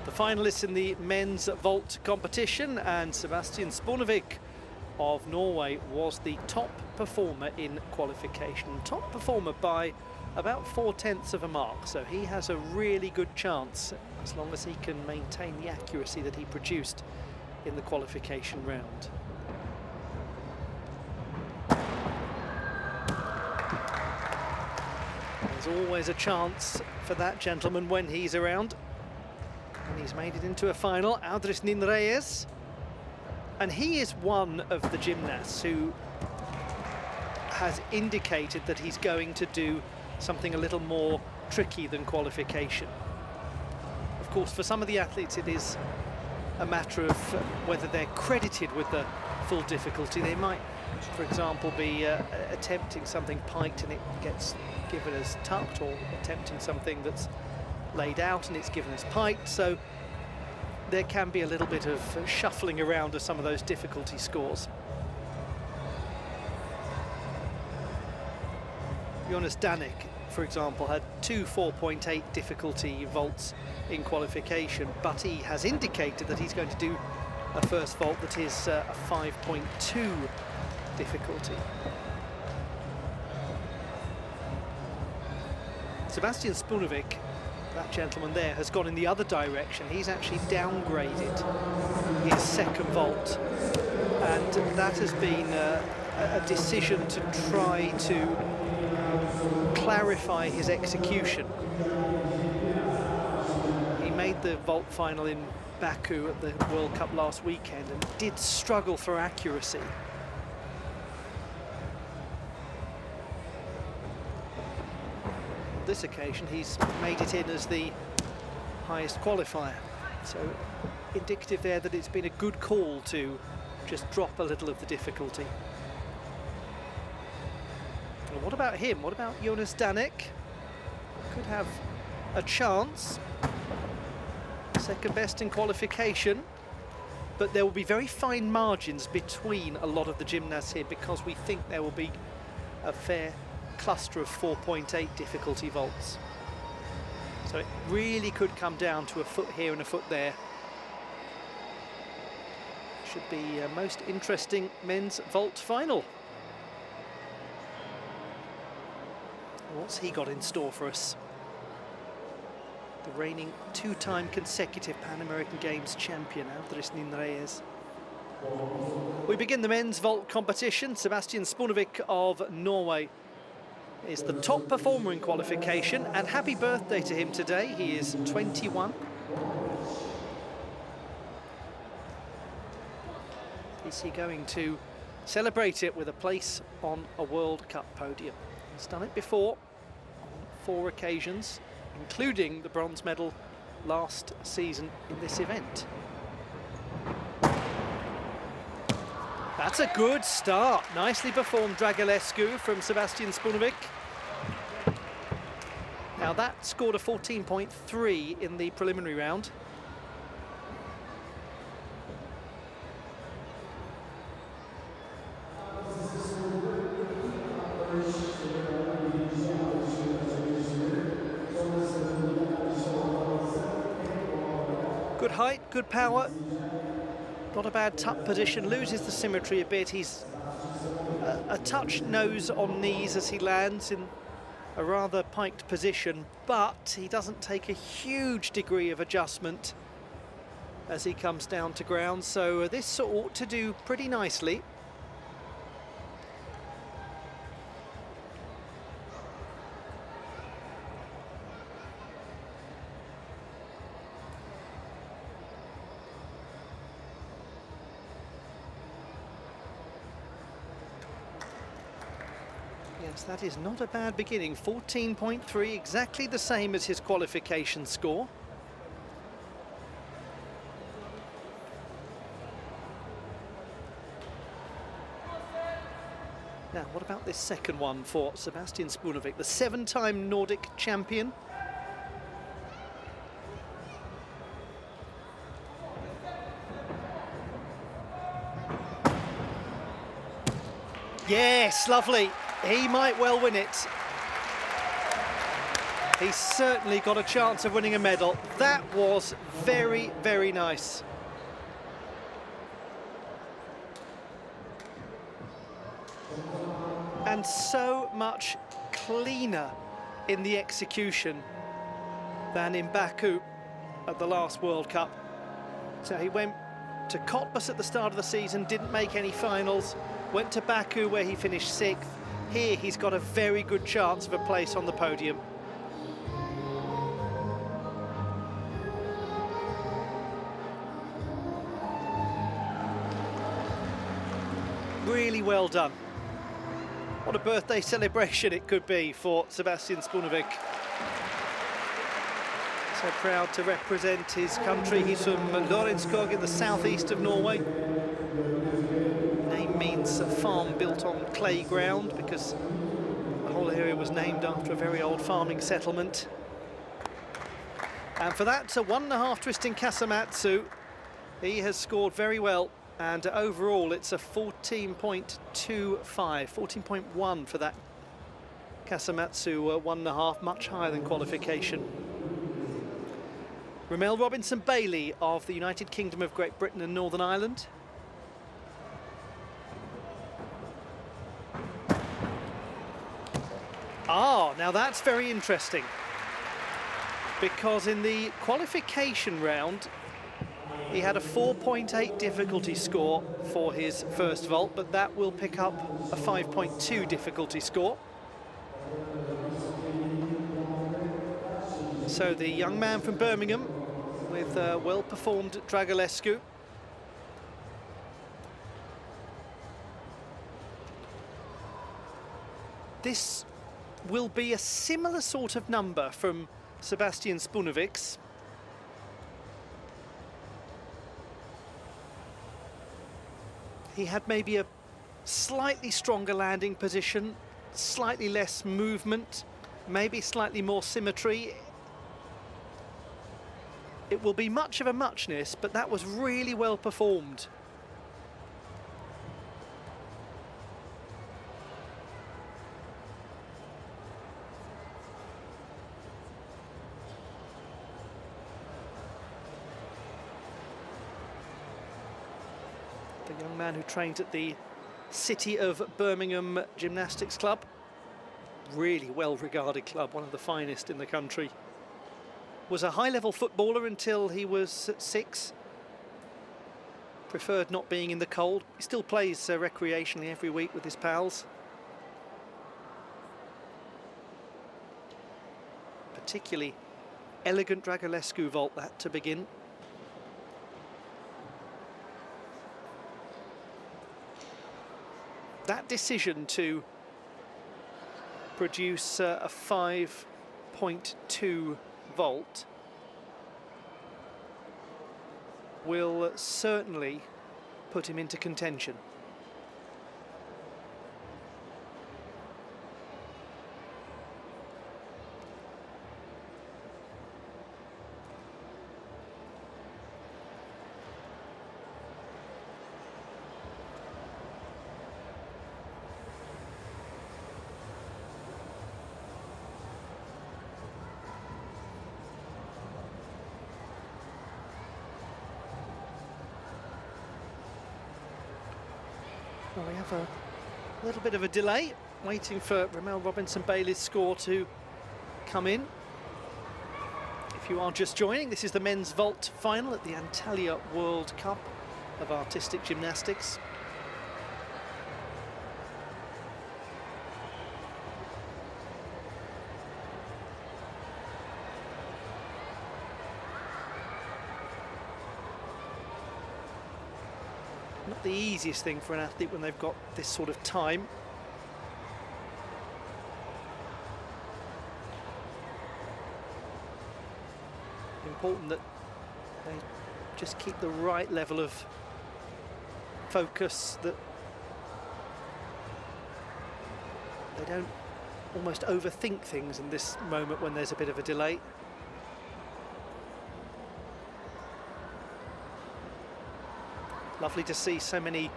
The finalists in the men's vault competition, and Sebastian Spunevik of Norway was the top performer in qualification. Top performer by about 4/10 of a mark, so he has a really good chance as long as he can maintain the accuracy that he produced in the qualification round. There's always a chance for that gentleman when he's around. And he's made it into a final, Andrés Ninreyes. And he is one of the gymnasts who has indicated that he's going to do something a little more tricky than qualification. Of course, for some of the athletes, it is a matter of whether they're credited with the full difficulty. They might, for example, be attempting something piked and it gets given as tucked, or attempting something that's laid out and it's given as piked. So there can be a little bit of shuffling around of some of those difficulty scores. Jonas Danek, for example, had 2 4.8 difficulty vaults in qualification, but he has indicated that he's going to do a first vault that is a 5.2 difficulty. Sebastian Spunevik, that gentleman there, has gone in the other direction. He's actually downgraded his second vault, and that has been a decision to try to clarify his execution. He made the vault final in Baku at the World Cup last weekend and did struggle for accuracy. On this occasion, he's made it in as the highest qualifier. So indicative there that it's been a good call to just drop a little of the difficulty. Well, what about him? What about Jonas Danek? Could have a chance. Second best in qualification. But there will be very fine margins between a lot of the gymnasts here, because we think there will be a fair cluster of 4.8 difficulty vaults. So it really could come down to a foot here and a foot there. Should be a most interesting men's vault final. What's he got in store for us? The reigning 2-time consecutive Pan American Games champion, Andrés Ninreyes. We begin the men's vault competition. Sebastian Spunevik of Norway is the top performer in qualification, and happy birthday to him today. He is 21. Is he going to celebrate it with a place on a World Cup podium? He's done it before on 4 occasions, including the bronze medal last season in this event. That's a good start. Nicely performed Dragulescu from Sebastian Spunevik. Now that scored a 14.3 in the preliminary round. Good height, good power. Not a bad tuck position, loses the symmetry a bit. He's a touch nose on knees as he lands in a rather piked position, but he doesn't take a huge degree of adjustment as he comes down to ground. So this ought to do pretty nicely. Yes, that is not a bad beginning. 14.3, exactly the same as his qualification score. Now, what about this second one for Sebastian Spunevik, the 7-time Nordic champion? Yes, lovely. He might well win it. He's certainly got a chance of winning a medal. That was very, very nice. And so much cleaner in the execution than in Baku at the last World Cup. So he went to Cottbus at the start of the season, didn't make any finals, went to Baku where he finished 6th. Here he's got a very good chance of a place on the podium. Really well done. What a birthday celebration it could be for Sebastian Spunovic. So proud to represent his country. He's from Lørenskog in the southeast of Norway. Name means a farm built on clay ground because the whole area was named after a very old farming settlement. And for that, a 1.5 twisting Kasamatsu. He has scored very well. And overall, it's a 14.25, 14.1 for that Kasamatsu 1.5, much higher than qualification. Ramel Robinson-Bailey of the United Kingdom of Great Britain and Northern Ireland. Ah, now that's very interesting, because in the qualification round, he had a 4.8 difficulty score for his first vault, but that will pick up a 5.2 difficulty score. So the young man from Birmingham with a well-performed Dragulescu. This will be a similar sort of number from Sebastian Spunovic's. He had maybe a slightly stronger landing position, slightly less movement, maybe slightly more symmetry. It will be much of a muchness, but that was really well performed. The young man who trained at the City of Birmingham Gymnastics Club. Really well-regarded club, one of the finest in the country. Was a high-level footballer until he was 6. Preferred not being in the cold. He still plays recreationally every week with his pals. Particularly elegant Dragulescu vault that to begin. That decision to produce a 5.2 vault will certainly put him into contention. Well, we have a little bit of a delay, waiting for Ramel Robinson-Bailey's score to come in. If you are just joining, this is the men's vault final at the Antalya World Cup of Artistic Gymnastics. Not the easiest thing for an athlete when they've got this sort of time. Important that they just keep the right level of focus, that they don't almost overthink things in this moment when there's a bit of a delay. Lovely to see so many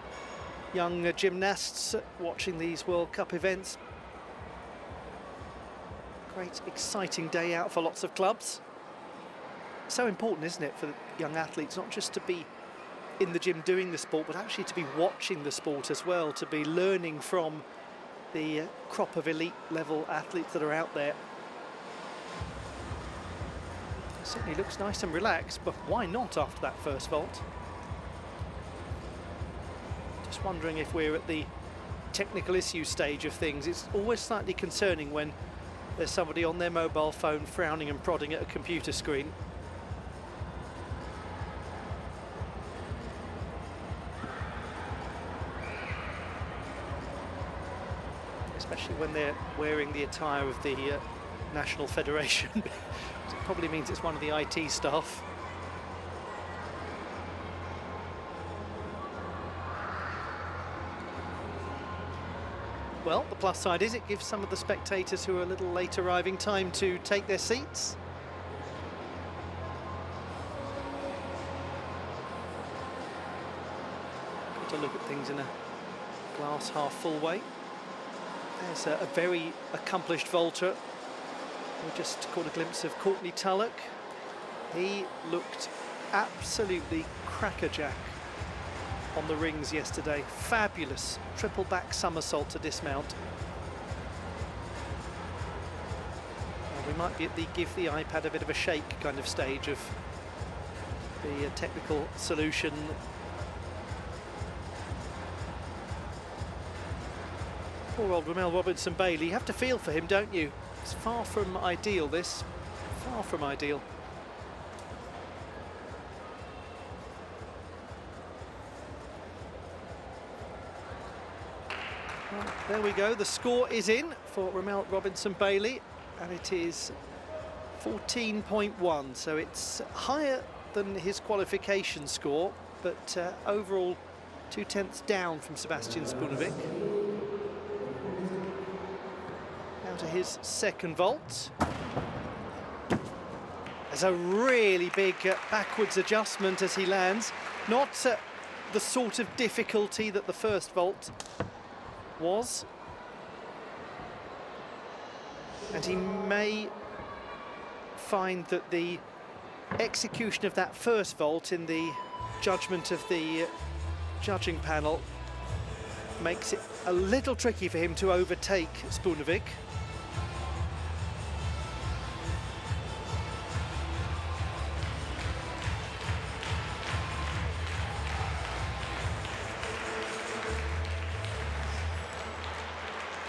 young gymnasts watching these World Cup events. Great, exciting day out for lots of clubs. So important, isn't it, for young athletes, not just to be in the gym doing the sport, but actually to be watching the sport as well, to be learning from the crop of elite level athletes that are out there. Certainly looks nice and relaxed, but why not after that first vault? Just wondering if we're at the technical issue stage of things. It's always slightly concerning when there's somebody on their mobile phone frowning and prodding at a computer screen. Especially when they're wearing the attire of the National Federation. It probably means it's one of the IT staff. Well, the plus side is it gives some of the spectators who are a little late arriving time to take their seats. Good to look at things in a glass half full way. There's a very accomplished vaulter. We just caught a glimpse of Courtney Tulloch. He looked absolutely crackerjack on the rings yesterday. Fabulous triple back somersault to dismount. Well, we might be at the give the iPad a bit of a shake kind of stage of the technical solution. Poor old Ramel Robinson-Bailey. You have to feel for him, don't you? It's far from ideal, this. Far from ideal. Well, there we go. The score is in for Ramel Robinson-Bailey, and it is 14.1. So it's higher than his qualification score, but overall 2/10 down from Sebastian Spunovic. To his second vault. There's a really big backwards adjustment as he lands. Not the sort of difficulty that the first vault was. And he may find that the execution of that first vault in the judgment of the judging panel makes it a little tricky for him to overtake Spunovic.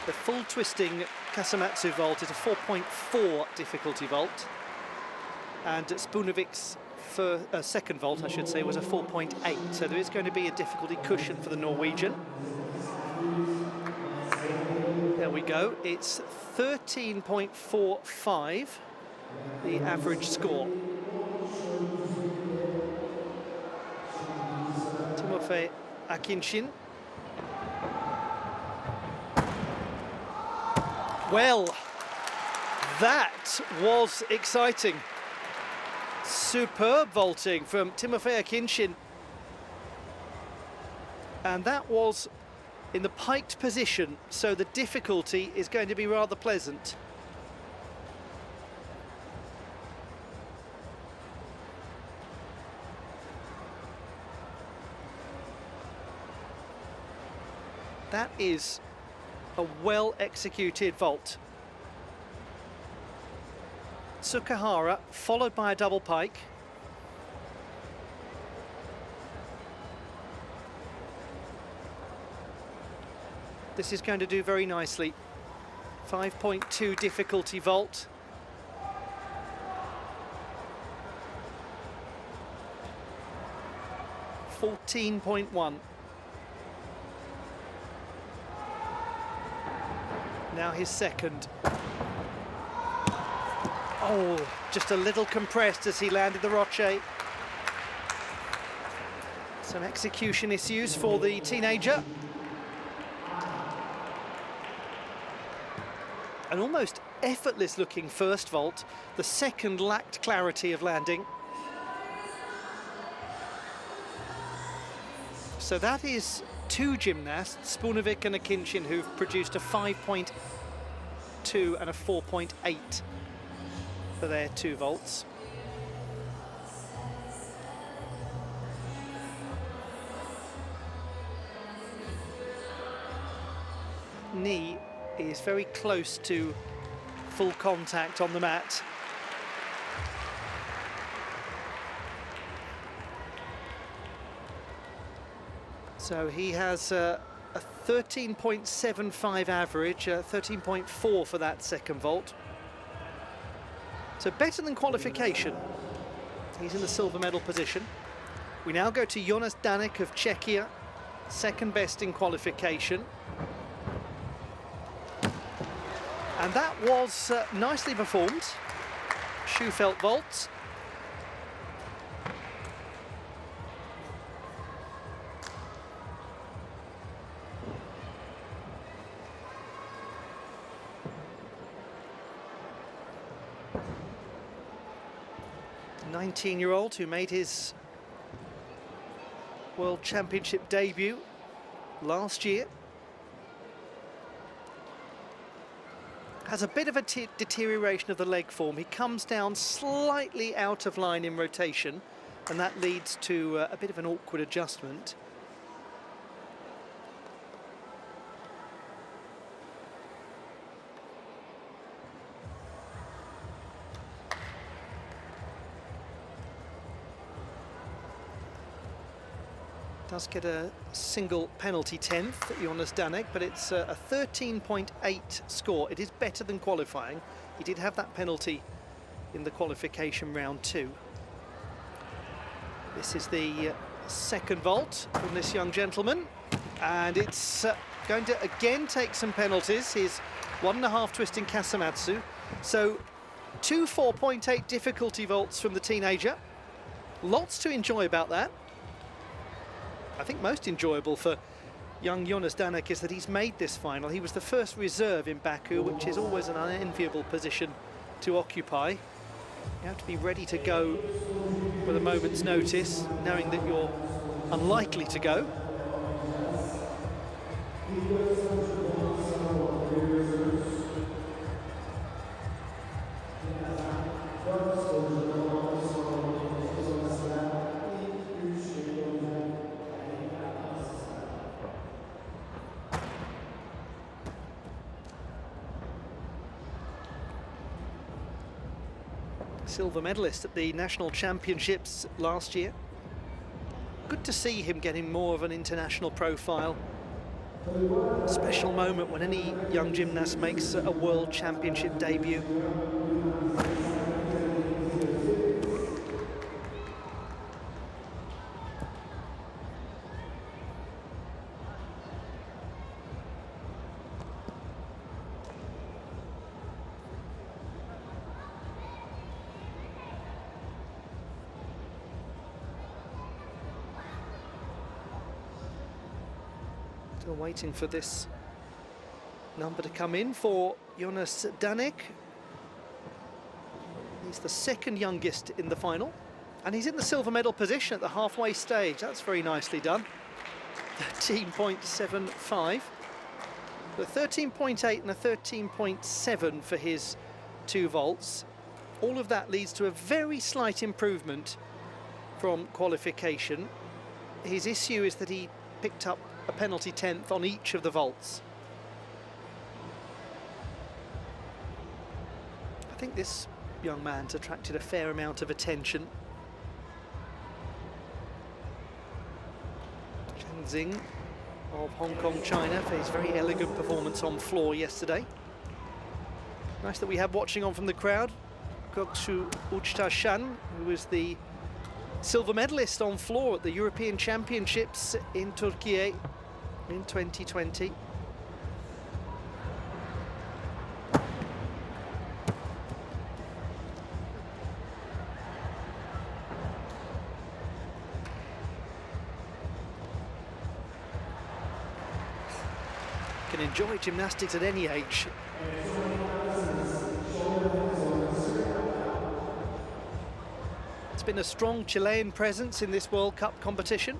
The full twisting Kasamatsu vault is a 4.4 difficulty vault, and Spunovic's second vault, I should say, was a 4.8, so there is going to be a difficulty cushion for the Norwegian. There we go, it's 13.45, the average score. Timofey Akinshin. Well, that was exciting. Superb vaulting from Timofey Akinshin. And that was in the piked position, so the difficulty is going to be rather pleasant. That is a well-executed vault. Sukahara, followed by a double pike. This is going to do very nicely. 5.2 difficulty vault. $14.1. Now his second. Oh, just a little compressed as he landed the roche. Some execution issues for the teenager. An almost effortless looking first vault. The second lacked clarity of landing. So that is two gymnasts, Spunovic and Akinshin, who've produced a 5.2 4.2 and a 4.8 for their 2 vaults. Knee is very close to full contact on the mat. So he has a 13.75 average, 13.4 for that second vault. So better than qualification. He's in the silver medal position. We now go to Jonas Danek of Czechia, second best in qualification. And that was nicely performed. Shoe felt vault. The 19-year-old who made his World Championship debut last year has a bit of a deterioration of the leg form. He comes down slightly out of line in rotation, and that leads to a bit of an awkward adjustment. Does get a single penalty 10th, Jonas Danek, but it's a 13.8 score. It is better than qualifying. He did have that penalty in the qualification round 2. This is the second vault from this young gentleman, and it's going to again take some penalties. His 1.5 twist in Kasamatsu. So 2 4.8 difficulty vaults from the teenager. Lots to enjoy about that. I think most enjoyable for young Jonas Danek is that he's made this final. He was the first reserve in Baku, which is always an unenviable position to occupy. You have to be ready to go with a moment's notice, knowing that you're unlikely to go. Silver medalist at the National Championships last year. Good to see him getting more of an international profile. Special moment when any young gymnast makes a World Championship debut. Still waiting for this number to come in for Jonas Danek. He's the second youngest in the final, and he's in the silver medal position at the halfway stage. That's very nicely done. 13.75. The 13.8 and a 13.7 for his 2 vaults. All of that leads to a very slight improvement from qualification. His issue is that he picked up a penalty 10th on each of the vaults. I think this young man's attracted a fair amount of attention. Chen Xing of Hong Kong, China, for his very elegant performance on floor yesterday. Nice that we have watching on from the crowd Göksu Uçtaşan, who was the silver medalist on floor at the European Championships in Türkiye in 2020. Can enjoy gymnastics at any age. It's been a strong Chilean presence in this World Cup competition.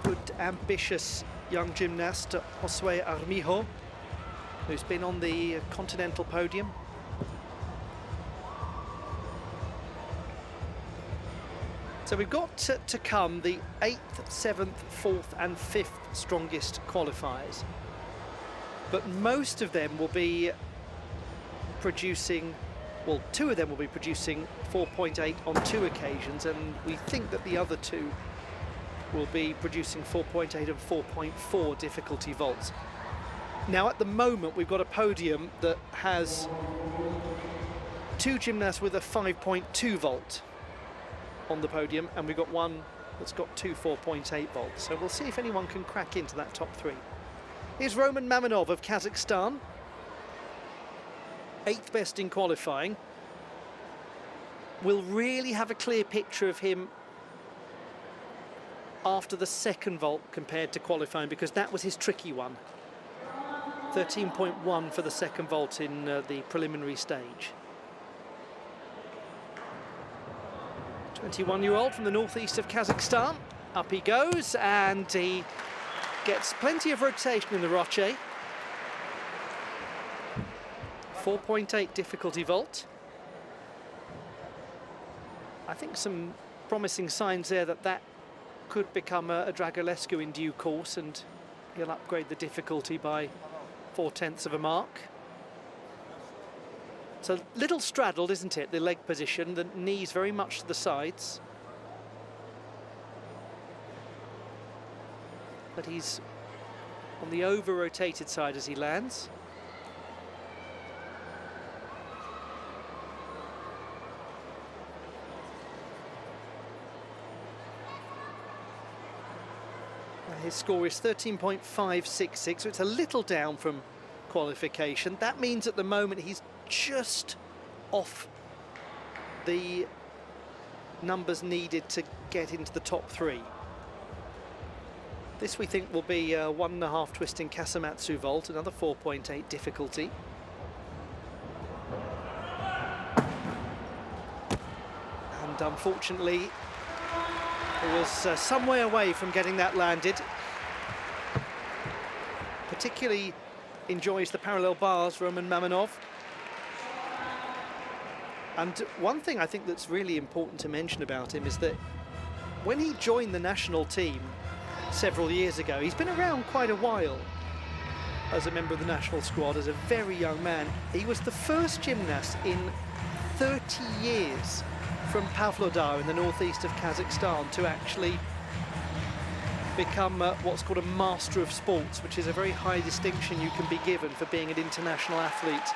Good ambitious young gymnast, Josue Armijo, who's been on the continental podium. So we've got to come the 8th, 7th, 4th and 5th strongest qualifiers. But most of them will be producing, well, 2 of them will be producing 4.8 on 2 occasions, and we think that the other 2 will be producing 4.8 and 4.4 difficulty vaults. Now, at the moment, we've got a podium that has 2 gymnasts with a 5.2 vault on the podium, and we've got one that's got 2 4.8 vaults. So we'll see if anyone can crack into that top 3. Here's Roman Mamonov of Kazakhstan, 8th best in qualifying. We'll really have a clear picture of him after the 2nd vault compared to qualifying, because that was his tricky one. 13.1 for the 2nd vault in the preliminary stage. 21-year-old from the northeast of Kazakhstan. Up he goes, and he gets plenty of rotation in the roche. 4.8 difficulty vault. I think some promising signs there that could become a Dragulescu in due course, and he'll upgrade the difficulty by 0.4 of a mark. It's a little straddled, isn't it, the leg position, the knees very much to the sides. But he's on the over-rotated side as he lands. His score is 13.566, so it's a little down from qualification. That means at the moment he's just off the numbers needed to get into the top 3. This we think will be a 1.5 twisting Kasamatsu vault, another 4.8 difficulty. And unfortunately, he was some way away from getting that landed. Particularly enjoys the parallel bars, Roman Mamonov. And one thing I think that's really important to mention about him is that when he joined the national team several years ago, he's been around quite a while as a member of the national squad, as a very young man. He was the first gymnast in 30 years from Pavlodar in the northeast of Kazakhstan to actually become what's called a Master of Sports, which is a very high distinction you can be given for being an international athlete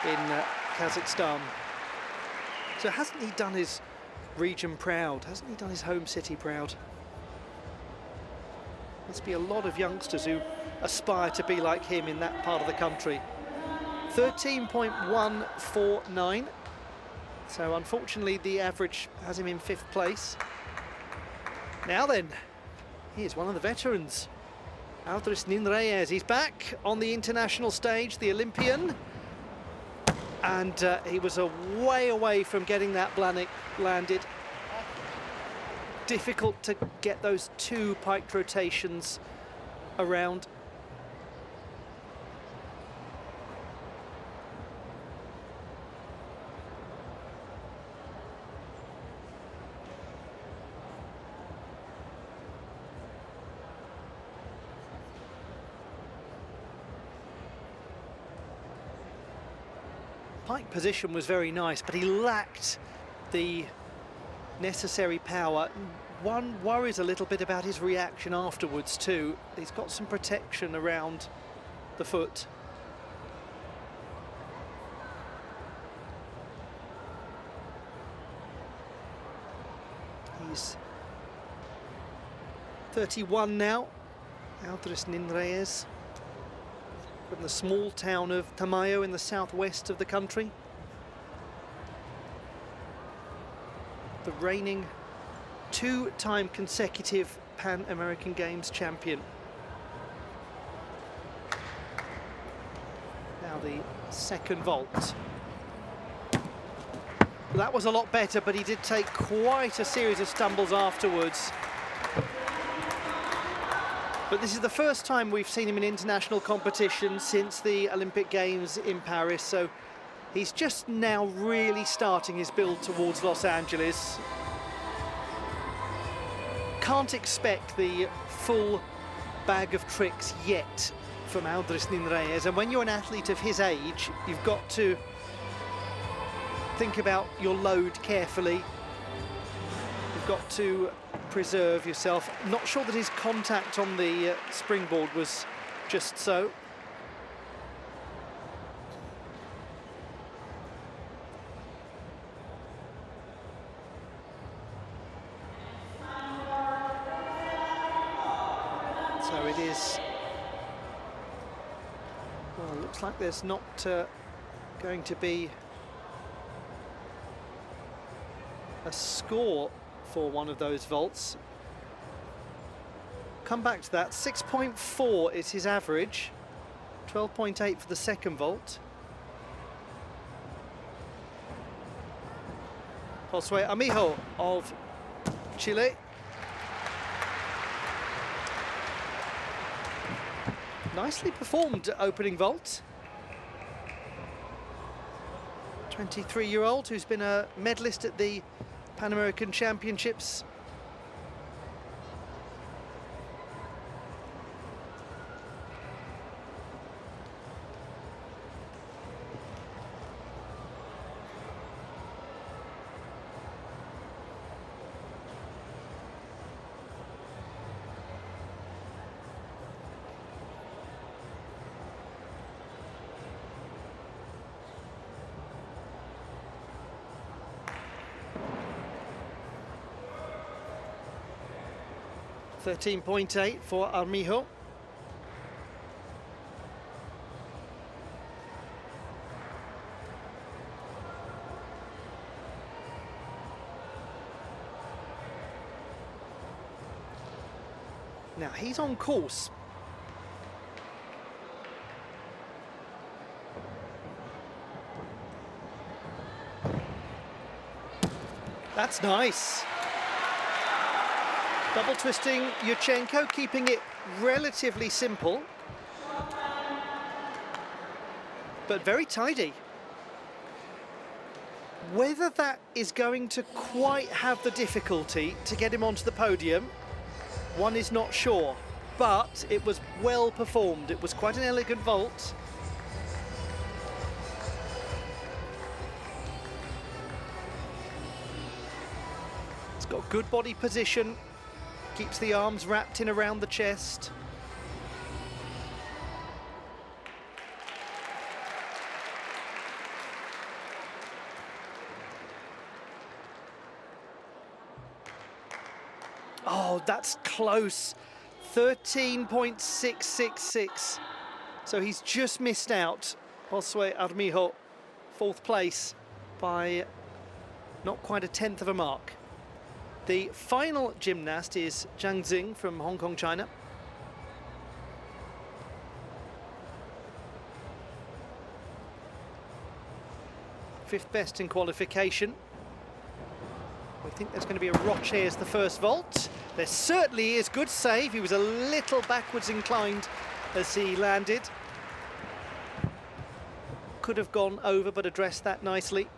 in Kazakhstan. So hasn't he done his region proud? Hasn't he done his home city proud? Must be a lot of youngsters who aspire to be like him in that part of the country. 13.149. So unfortunately the average has him in 5th place. Now then, here's one of the veterans, Aldris Ninreyes. He's back on the international stage, the Olympian. And he was a way away from getting that landed. Difficult to get those 2 piked rotations around. Pike position was very nice, but he lacked the necessary power. One worries a little bit about his reaction afterwards too. He's got some protection around the foot. He's 31 now, Aldris Ninreyes, from the small town of Tamayo in the southwest of the country. The reigning 2-time consecutive Pan American Games champion. Now the 2nd vault. That was a lot better, but he did take quite a series of stumbles afterwards. But this is the first time we've seen him in international competition since the Olympic Games in Paris, so he's just now really starting his build towards Los Angeles. Can't expect the full bag of tricks yet from Andrés Reyes, and when you're an athlete of his age, you've got to think about your load carefully. You've got to preserve yourself. Not sure that his contact on the springboard was just so. So it is, well, looks like there's not going to be a score for one of those vaults. Come back to that. 6.4 is his average, 12.8 for the second vault. Josué Armijo of Chile. Nicely performed opening vault. 23-year-old who's been a medalist at the Pan American Championships. .8 for Armijo. Now he's on course. That's nice. Double twisting Yurchenko, keeping it relatively simple, but very tidy. Whether that is going to quite have the difficulty to get him onto the podium, one is not sure, but it was well performed. It was quite an elegant vault. It's got good body position. Keeps the arms wrapped in around the chest. Oh, that's close. 13.666. So he's just missed out. Josué Armijo, fourth place by not quite a tenth of a mark. The final gymnast is Zhang Xing from Hong Kong, China. Fifth best in qualification. We think there's going to be a Roche as the first vault. There certainly is. Good save. He was a little backwards inclined as he landed. Could have gone over, but addressed that nicely.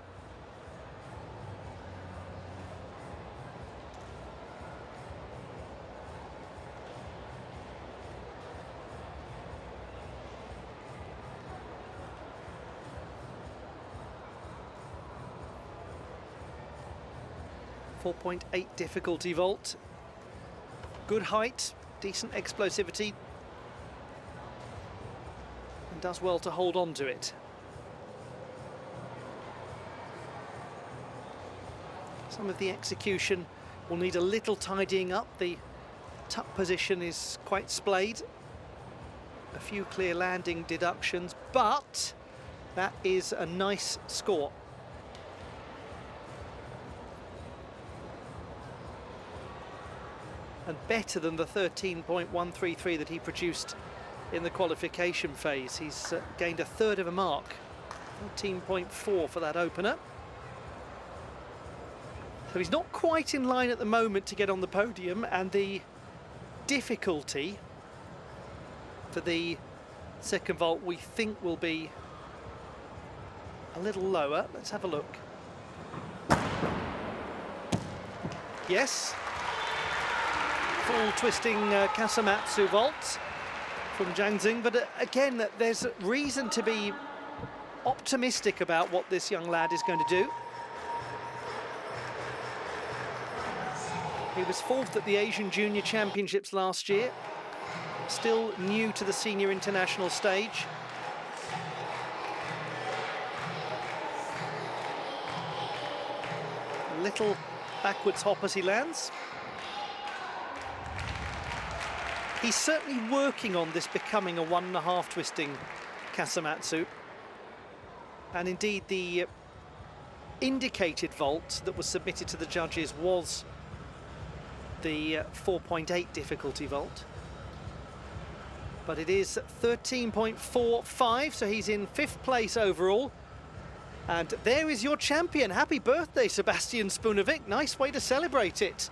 .8 difficulty vault. Good height, decent explosivity, and does well to hold on to it. Some of the execution will need a little tidying up. The tuck position is quite splayed. A few clear landing deductions, but that is a nice score. And better than the 13.133 that he produced in the qualification phase. He's gained a third of a mark, 14.4 for that opener. So he's not quite in line at the moment to get on the podium, and the difficulty for the second vault we think will be a little lower. Let's have a look. Yes. Full twisting Kasamatsu vault from Zhang Zing, but again, there's reason to be optimistic about what this young lad is going to do. He was fourth at the Asian Junior Championships last year, still new to the senior international stage. A little backwards hop as he lands. He's certainly working on this becoming a 1.5 twisting Kasamatsu. And indeed, the indicated vault that was submitted to the judges was the 4.8 difficulty vault. But it is 13.45, so he's in 5th place overall. And there is your champion. Happy birthday, Sebastian Spunovic. Nice way to celebrate it.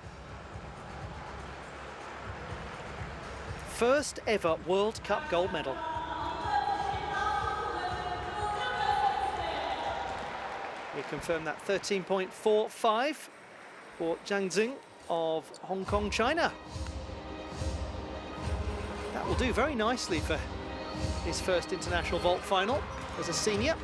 First ever World Cup gold medal. We confirm that 13.45 for Zhang Zing of Hong Kong, China. That will do very nicely for his first international vault final as a senior.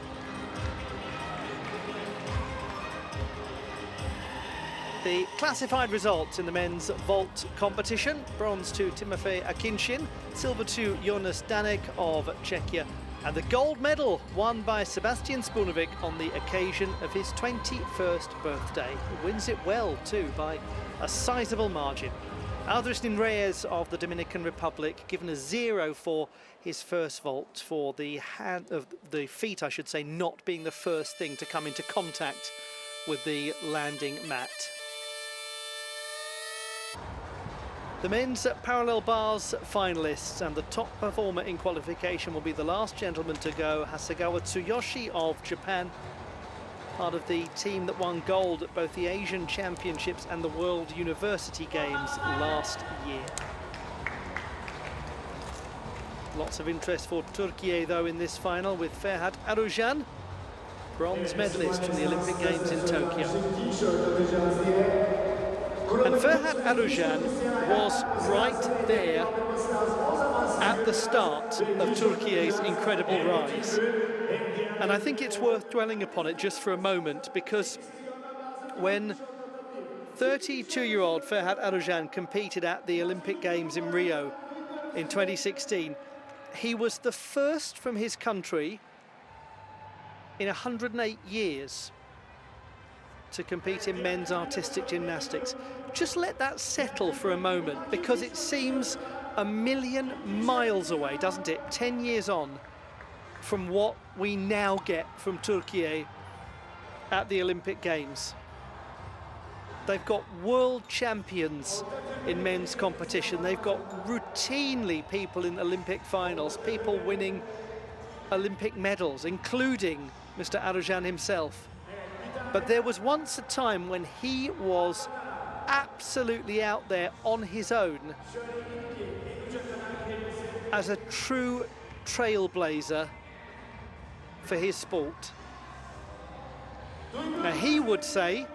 The classified results in the men's vault competition: bronze to Timofey Akinshin, silver to Jonas Danek of Czechia, and the gold medal won by Sebastian Spunovic on the occasion of his 21st birthday. He wins it well too, by a sizable margin. Aldrisnin Reyes of the Dominican Republic given a 0 for his first vault, for the feet, I should say, not being the first thing to come into contact with the landing mat. The men's parallel bars finalists, and the top performer in qualification will be the last gentleman to go, Hasegawa Tsuyoshi of Japan, part of the team that won gold at both the Asian Championships and the World University Games last year. Lots of interest for Türkiye though in this final, with Ferhat Arujan, bronze medalist from the Olympic Games in Tokyo. And Ferhat Arujan was right there at the start of Türkiye's incredible rise. And I think it's worth dwelling upon it just for a moment, because when 32-year-old Ferhat Arujan competed at the Olympic Games in Rio in 2016, he was the first from his country in 108 years to compete in men's artistic gymnastics. Just let that settle for a moment, because it seems a million miles away, doesn't it, 10 years on from what we now get from Türkiye at the Olympic Games. They've got world champions in men's competition. They've got routinely people in Olympic finals, people winning Olympic medals, including Mr. Arujan himself. But there was once a time when he was absolutely out there on his own as a true trailblazer for his sport. Now, he would say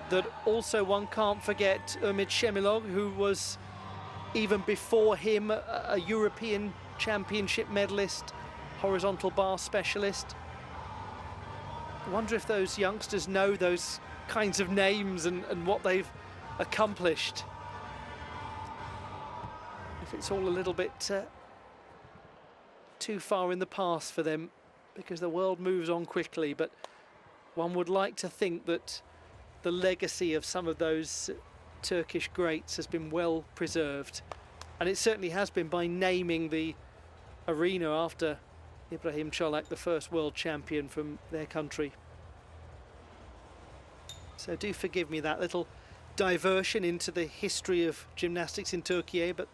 that also one can't forget Umit Shemilog, who was, even before him, a European Championship medalist, horizontal bar specialist. I wonder if those youngsters know those kinds of names and what they've accomplished. If it's all a little bit too far in the past for them, because the world moves on quickly, but one would like to think that the legacy of some of those Turkish greats has been well preserved. And it certainly has been by naming the arena after Ibrahim Çolak, the first world champion from their country. So do forgive me that little diversion into the history of gymnastics in Türkiye, but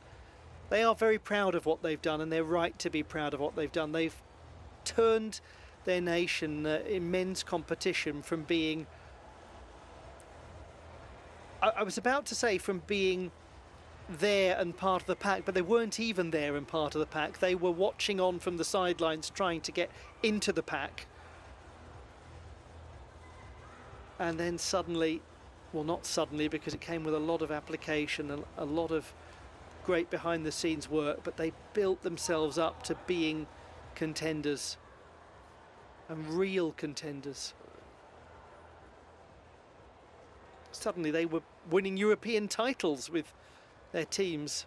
they are very proud of what they've done, and they're right to be proud of what they've done. They've turned their nation in men's competition from being, I was about to say, from being there and part of the pack, but they weren't even there and part of the pack. They were watching on from the sidelines, trying to get into the pack. And then suddenly, well, not suddenly, because it came with a lot of application and a lot of great behind the scenes work, but they built themselves up to being contenders, and real contenders. Suddenly they were winning European titles with their teams.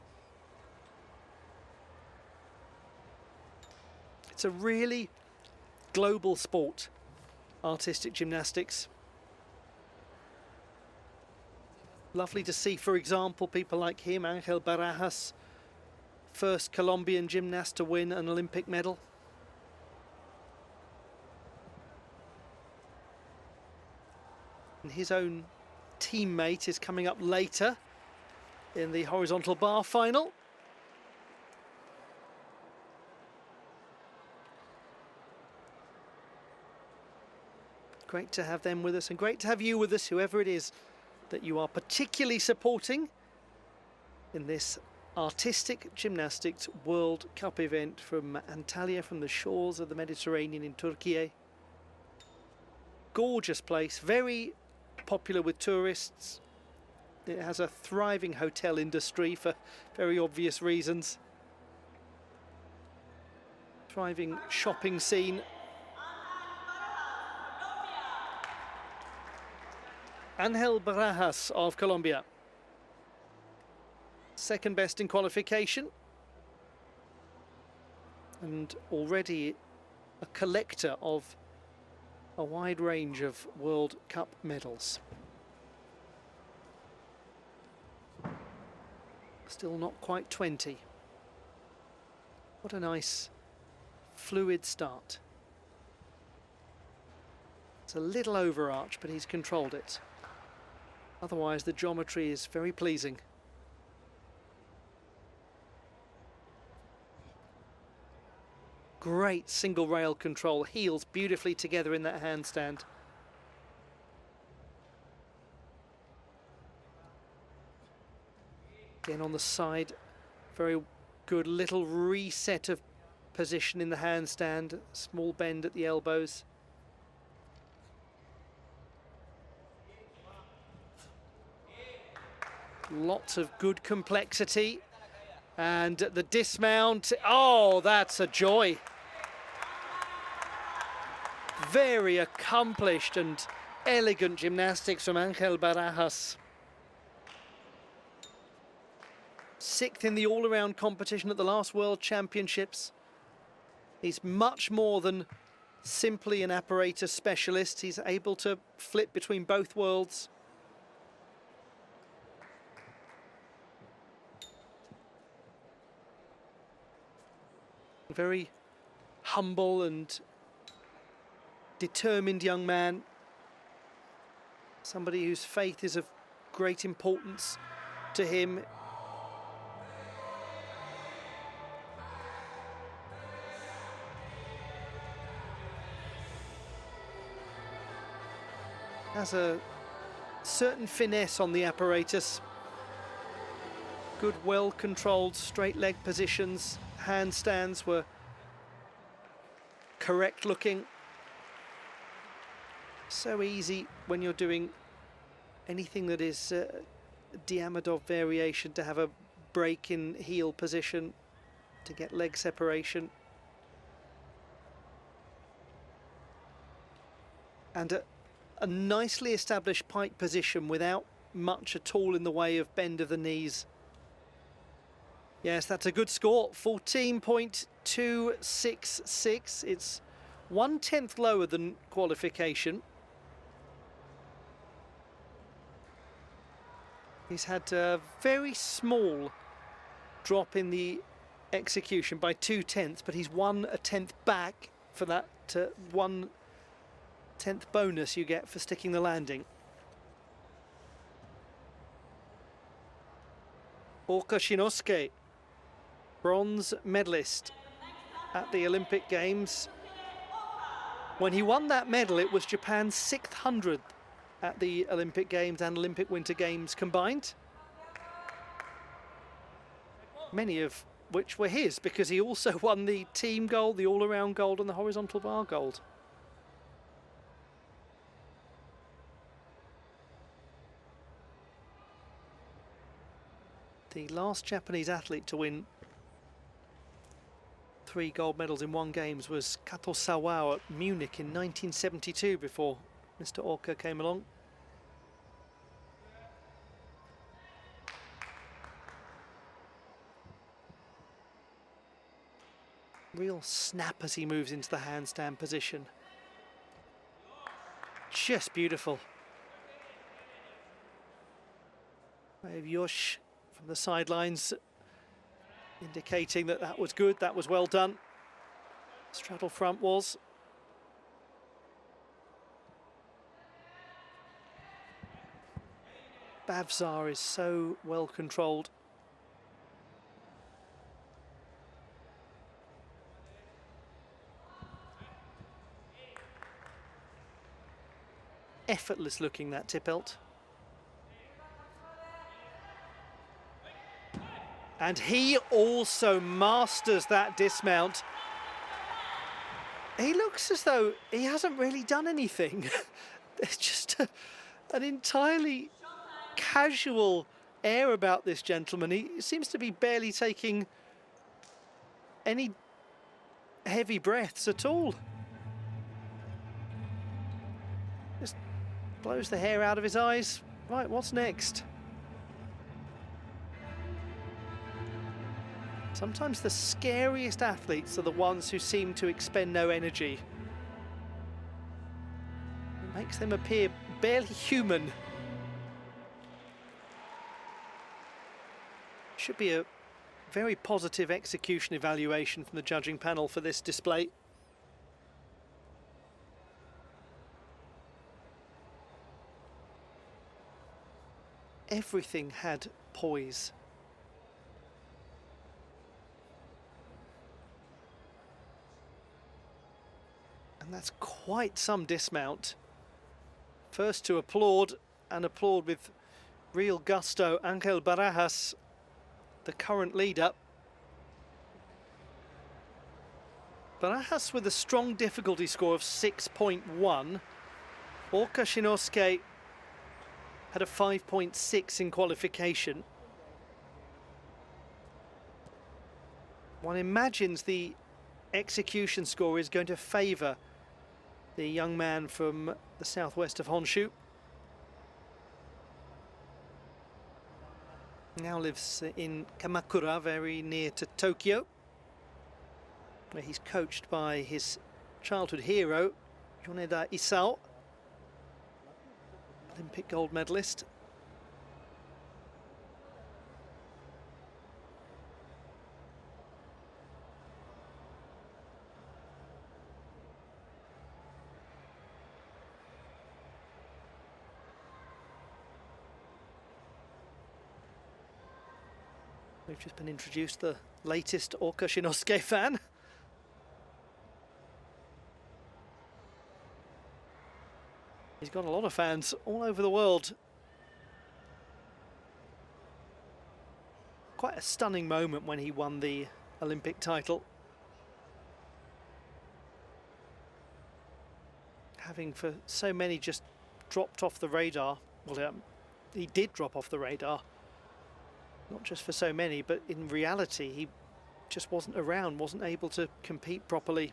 It's a really global sport, artistic gymnastics. Lovely to see, for example, people like him, Angel Barajas, first Colombian gymnast to win an Olympic medal. And his own teammate is coming up later in the horizontal bar final. Great to have them with us, and great to have you with us, whoever it is that you are particularly supporting in this artistic gymnastics World Cup event from Antalya, from the shores of the Mediterranean in Türkiye. Gorgeous place, very popular with tourists. It has a thriving hotel industry for very obvious reasons. Thriving shopping scene. Angel Barajas of Colombia. Second best in qualification. And already a collector of a wide range of World Cup medals. Still not quite 20. What a nice fluid start. It's a little overarch, but he's controlled it. Otherwise, the geometry is very pleasing. Great single rail control, heels beautifully together in that handstand. Again on the side, very good little reset of position in the handstand, small bend at the elbows. Lots of good complexity. And the dismount, oh, that's a joy. Very accomplished and elegant gymnastics from Angel Barajas. 6th in the all-around competition at the last World Championships. He's much more than simply an apparatus specialist. He's able to flip between both worlds. Very humble and determined young man. Somebody whose faith is of great importance to him. Has a certain finesse on the apparatus. Good, well-controlled straight leg positions. Handstands were correct looking. So easy when you're doing anything that is Diamondov variation to have a break in heel position to get leg separation. And a nicely established pike position without much at all in the way of bend of the knees. Yes, that's a good score, 14.266. It's 1/10 lower than qualification. He's had a very small drop in the execution by 2/10, but he's 1/10 back for that 1/10 bonus you get for sticking the landing. Okashinosuke, bronze medalist at the Olympic Games. When he won that medal, it was Japan's 600th at the Olympic Games and Olympic Winter Games combined. many of which were his, because he also won the team gold, the all-around gold and the horizontal bar gold. The last Japanese athlete to win 3 gold medals in one games was Kato Sawao at Munich in 1972, before Mr. Orca came along. Real snap as he moves into the handstand position. Just beautiful. Yosh from the sidelines indicating that that was good, that was well done. Straddle front was. Bavzar is so well controlled. Effortless looking, that Tippelt. And he also masters that dismount. He looks as though he hasn't really done anything. There's just an entirely casual air about this gentleman. He seems to be barely taking any heavy breaths at all. Just blows the hair out of his eyes. Right, what's next? Sometimes the scariest athletes are the ones who seem to expend no energy. It makes them appear barely human. Should be a very positive execution evaluation from the judging panel for this display. Everything had poise. And that's quite some dismount. First to applaud, and applaud with real gusto, Angel Barajas, the current leader. Barajas with a strong difficulty score of 6.1. Orca Shinosuke had a 5.6 in qualification. One imagines the execution score is going to favour the young man from the southwest of Honshu. Now lives in Kamakura, very near to Tokyo, where he's coached by his childhood hero, Yoneda Isao, Olympic gold medalist. We've just been introduced the latest Orca Shinosuke fan. He's got a lot of fans all over the world. Quite a stunning moment when he won the Olympic title. Having for so many just dropped off the radar. Well, he did drop off the radar. Not just for so many, but in reality, he just wasn't around, wasn't able to compete properly.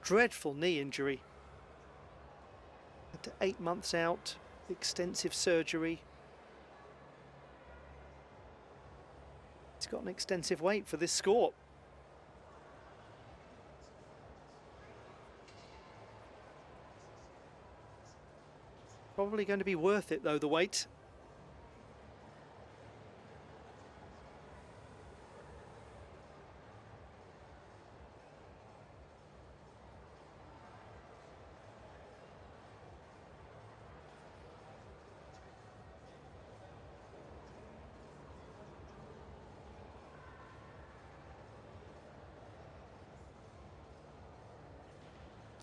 Dreadful knee injury. Had to 8 months out, extensive surgery. He's got an extensive wait for this score. Probably going to be worth it though, the wait.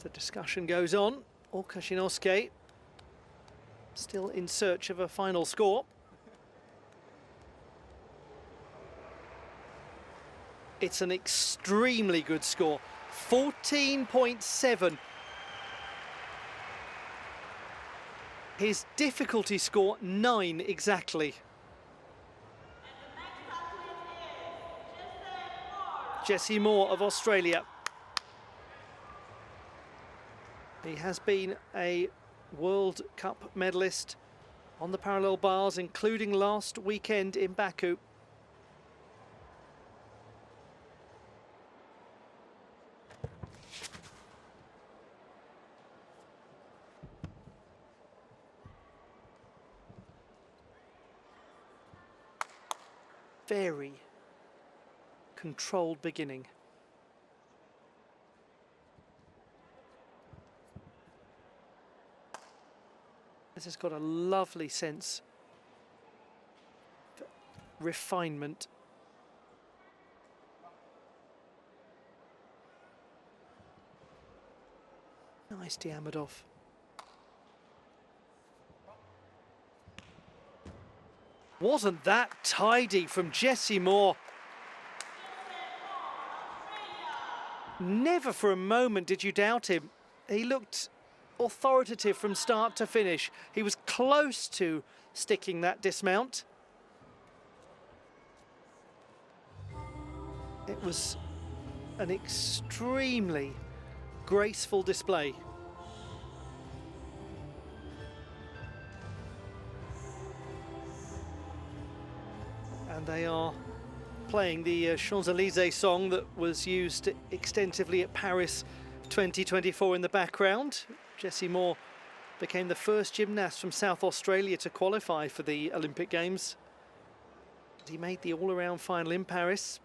The discussion goes on. Orca Shinosuke still in search of a final score. It's an extremely good score, 14.7. His difficulty score, 9 exactly. Jesse Moore of Australia. He has been a World Cup medalist on the parallel bars, including last weekend in Baku. Very controlled beginning. This has got a lovely sense of refinement. Nice Diamidov. Wasn't that tidy from Jesse Moore? Never for a moment did you doubt him. He looked authoritative from start to finish. He was close to sticking that dismount. It was an extremely graceful display. And they are playing the Champs-Élysées song that was used extensively at Paris 2024 in the background. Jesse Moore became the first gymnast from South Australia to qualify for the Olympic Games. He made the all-around final in Paris.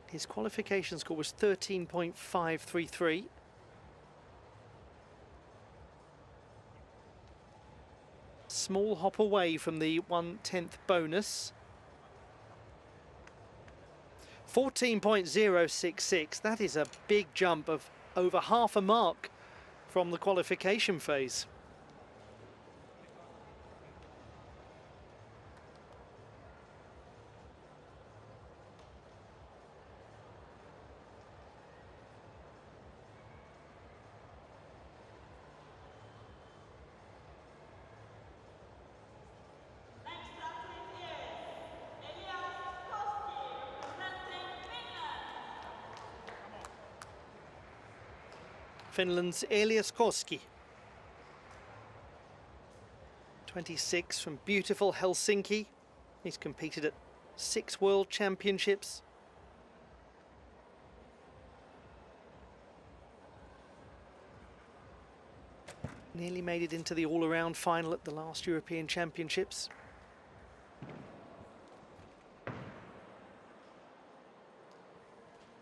His qualification score was 13.533. Small hop away from the 1/10th bonus. 14.066, that is a big jump of over half a mark from the qualification phase. Finland's Elias Koski, 26, from beautiful Helsinki. He's competed at 6 World Championships. Nearly made it into the all-around final at the last European Championships.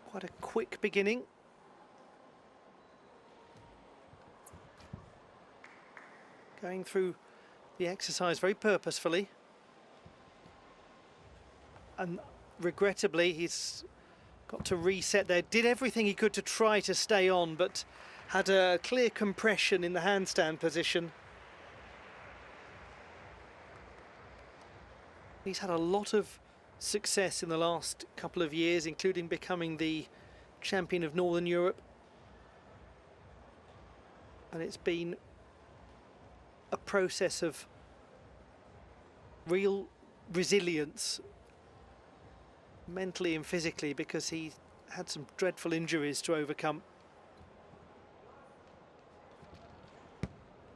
Quite a quick beginning. Going through the exercise very purposefully. And regrettably, he's got to reset there. Did everything he could to try to stay on, but had a clear compression in the handstand position. He's had a lot of success in the last couple of years, including becoming the champion of Northern Europe. And it's been a process of real resilience, mentally and physically, because he had some dreadful injuries to overcome.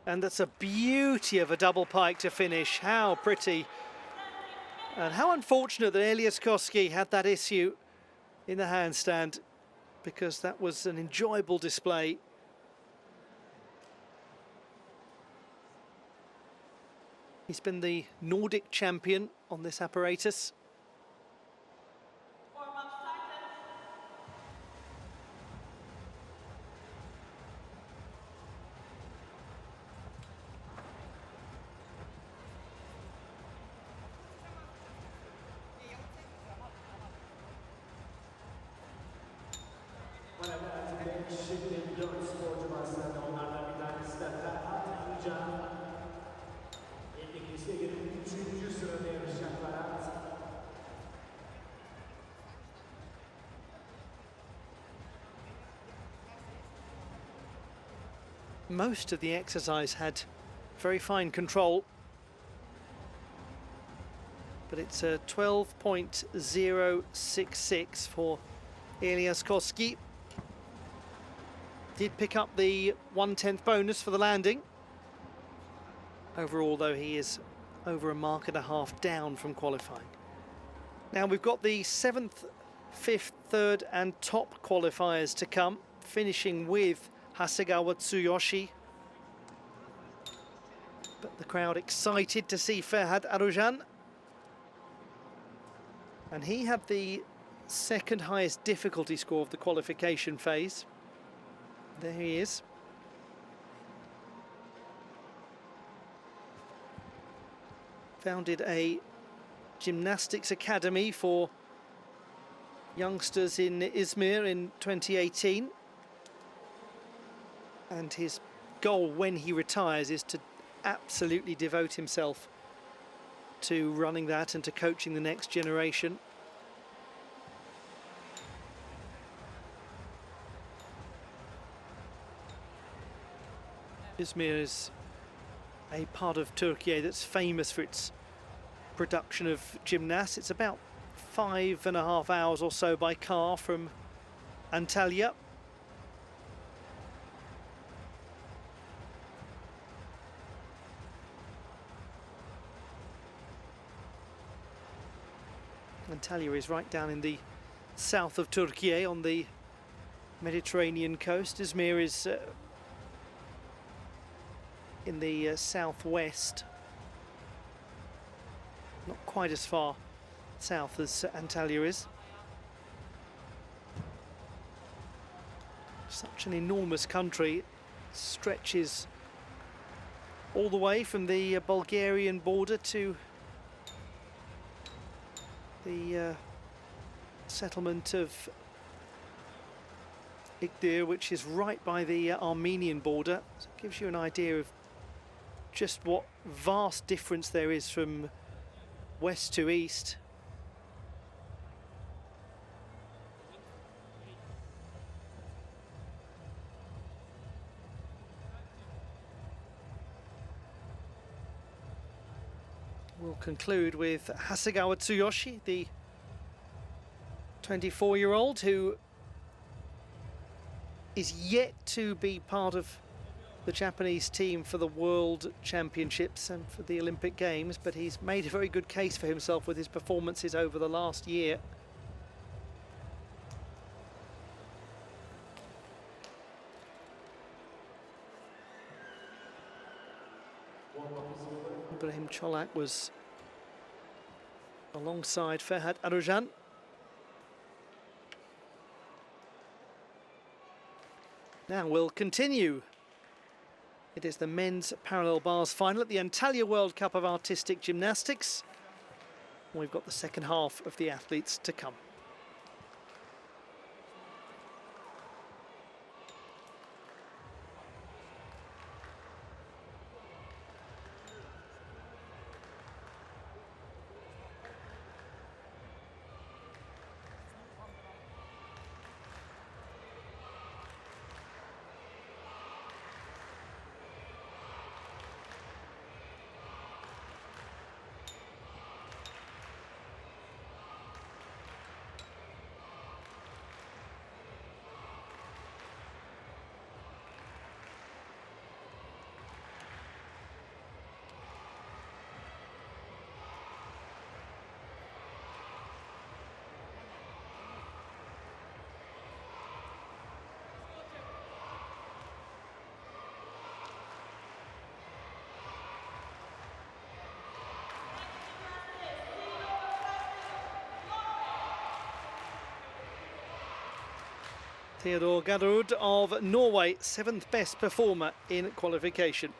And that's a beauty of a double pike to finish. How pretty. And how unfortunate that Elias Koski had that issue in the handstand, because that was an enjoyable display. He's been the Nordic champion on this apparatus. Şimdi 4 sporcu var sırada. Onlardan bir tanesi de Antalya. İkincisi de 3. sırada yarışacaklar. Most of the exercise had very fine control, but it's a 12.066 for Elias Koski. Did pick up the 1/10 bonus for the landing. Overall, though, he is over a mark and a half down from qualifying. Now we've got the 7th, 5th, 3rd and top qualifiers to come, finishing with Hasegawa Tsuyoshi. But the crowd excited to see Ferhat Arujan. And he had the second highest difficulty score of the qualification phase. There he is. Founded a gymnastics academy for youngsters in Izmir in 2018. And his goal when he retires is to absolutely devote himself to running that and to coaching the next generation. Izmir is a part of Türkiye that's famous for its production of gymnasts. It's about 5.5 hours or so by car from Antalya. Antalya is right down in the south of Türkiye on the Mediterranean coast. Izmir is in the southwest, not quite as far south as Antalya is. Such an enormous country, stretches all the way from the Bulgarian border to the settlement of Ikdir, which is right by the Armenian border. So it gives you an idea of just what vast difference there is from west to east. We'll conclude with Hasegawa Tsuyoshi, the 24-year-old who is yet to be part of the Japanese team for the World Championships and for the Olympic Games, but he's made a very good case for himself with his performances over the last year. Ibrahim Cholak was alongside Ferhat Arujan. Now we'll continue. It is the men's parallel bars final at the Antalya World Cup of Artistic Gymnastics. We've got the second half of the athletes to come. Theodor Gadrud of Norway, 7th best performer in qualification.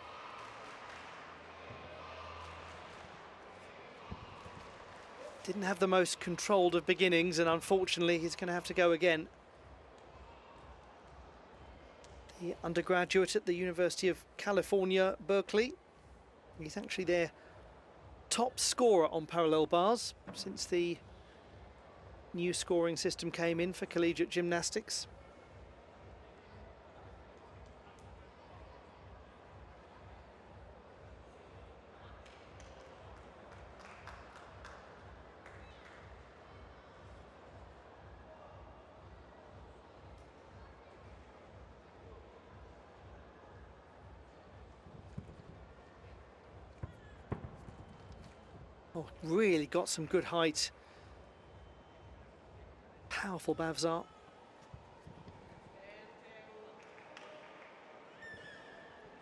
Didn't have the most controlled of beginnings, and unfortunately he's going to have to go again. the undergraduate at the University of California, Berkeley. He's actually their top scorer on parallel bars since the new scoring system came in for collegiate gymnastics. Oh, really got some good height. Powerful Bavzar.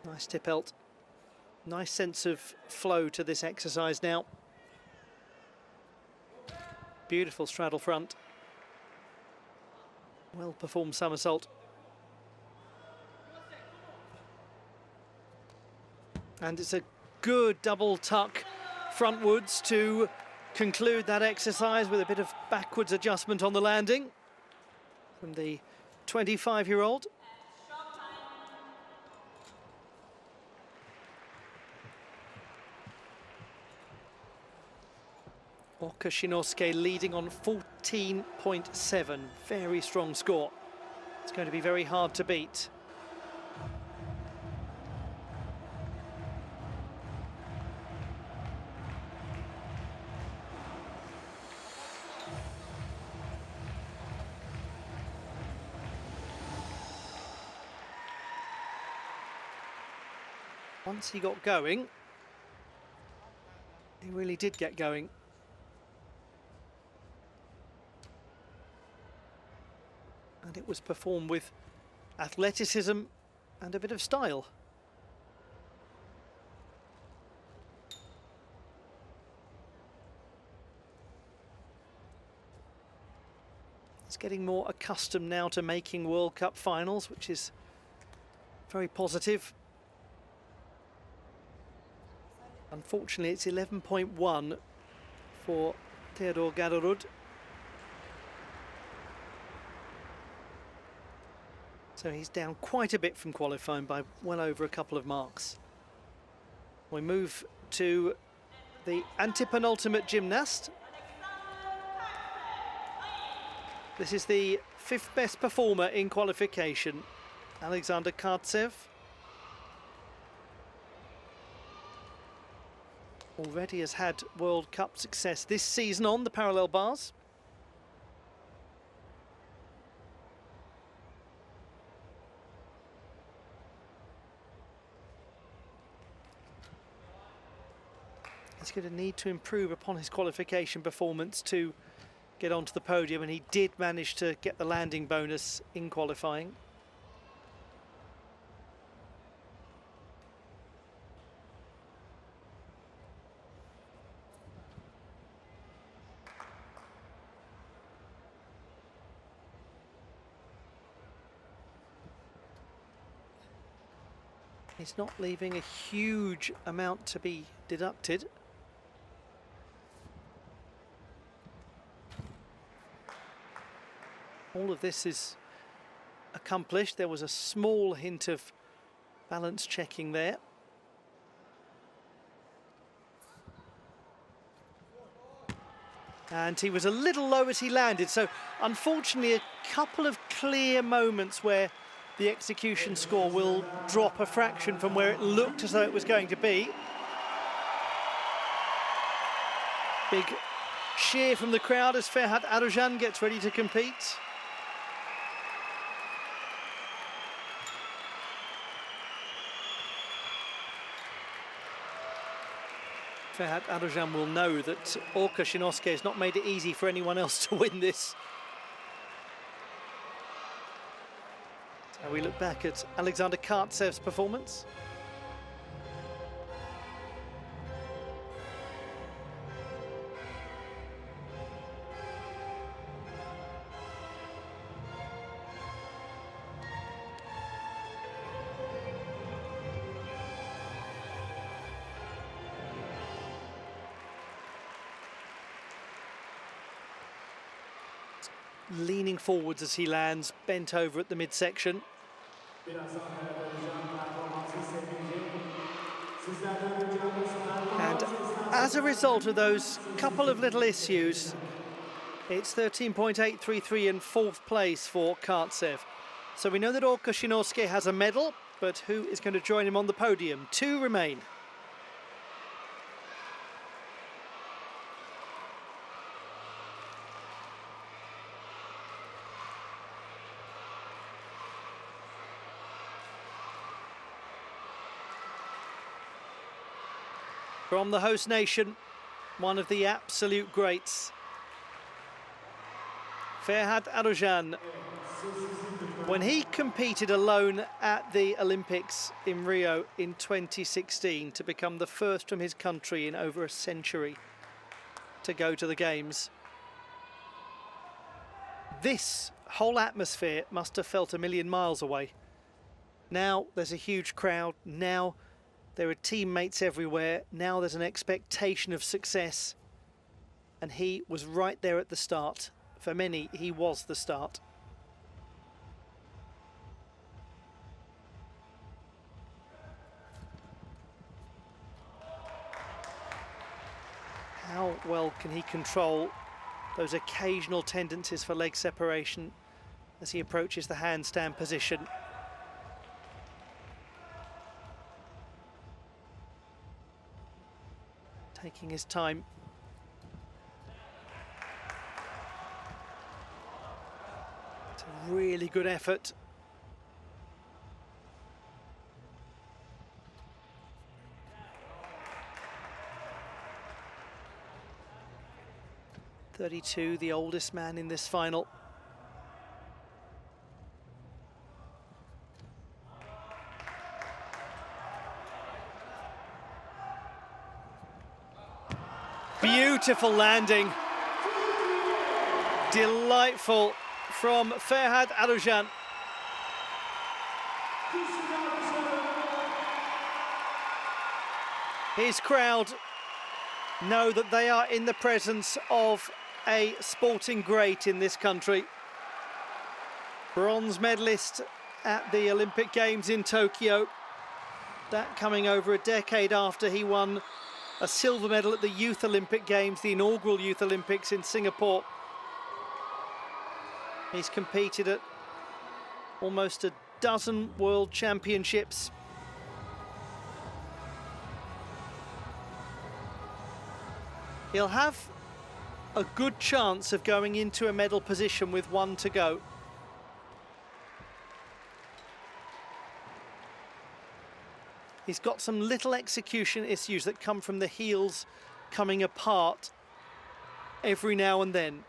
Nice tippelt. Nice sense of flow to this exercise now. Beautiful straddle front. Well performed somersault. And it's a good double tuck frontwards to conclude that exercise with a bit of backwards adjustment on the landing from the 25-year-old. Okashinosuke leading on 14.7. Very strong score. It's going to be very hard to beat. Once he got going, he really did get going. And it was performed with athleticism and a bit of style. He's getting more accustomed now to making World Cup finals, which is very positive. Unfortunately, it's 11.1 for Theodor Gadarud. So he's down quite a bit from qualifying by well over a couple of marks. We move to the antepenultimate gymnast. This is the 5th best performer in qualification, Alexander Kartsev. Already has had World Cup success this season on the parallel bars. He's going to need to improve upon his qualification performance to get onto the podium, and he did manage to get the landing bonus in qualifying. He's not leaving a huge amount to be deducted. All of this is accomplished. There was a small hint of balance checking there. And he was a little low as he landed, so unfortunately a couple of clear moments where the execution score will drop a fraction from where it looked as though it was going to be. Big cheer from the crowd as Ferhat Arujan gets ready to compete. Ferhat Arujan will know that Okashinosuke has not made it easy for anyone else to win this. So we look back at Alexander Kartsev's performance. Leaning forwards as he lands, bent over at the midsection. Biraz Antalya'da olacağım performansı sevinecek. Sizlerden ricamız And as a result of those couple of little issues, it's 13.833 in fourth place for Kartsev. So we know that Orka Shinorske has a medal, but who is going to join him on the podium? Two remain. From the host nation, one of the absolute greats, Ferhat Arujan. When he competed alone at the Olympics in Rio in 2016 to become the first from his country in over a century to go to the Games, this whole atmosphere must have felt a million miles away. Now there's a huge crowd, now there are teammates everywhere, now there's an expectation of success, and he was right there at the start. For many, he was the start. How well can he control those occasional tendencies for leg separation as he approaches the handstand position? Taking his time. It's a really good effort. (32), the oldest man in this final. Beautiful landing. Delightful from Ferhat Arujan. His crowd know that they are in the presence of a sporting great in this country. Bronze medalist at the Olympic Games in Tokyo. That coming over a decade after he won a silver medal at the Youth Olympic Games, the inaugural Youth Olympics in Singapore. He's competed at almost a dozen world championships. He'll have a good chance of going into a medal position with one to go. He's got some little execution issues that come from the heels coming apart every now and then.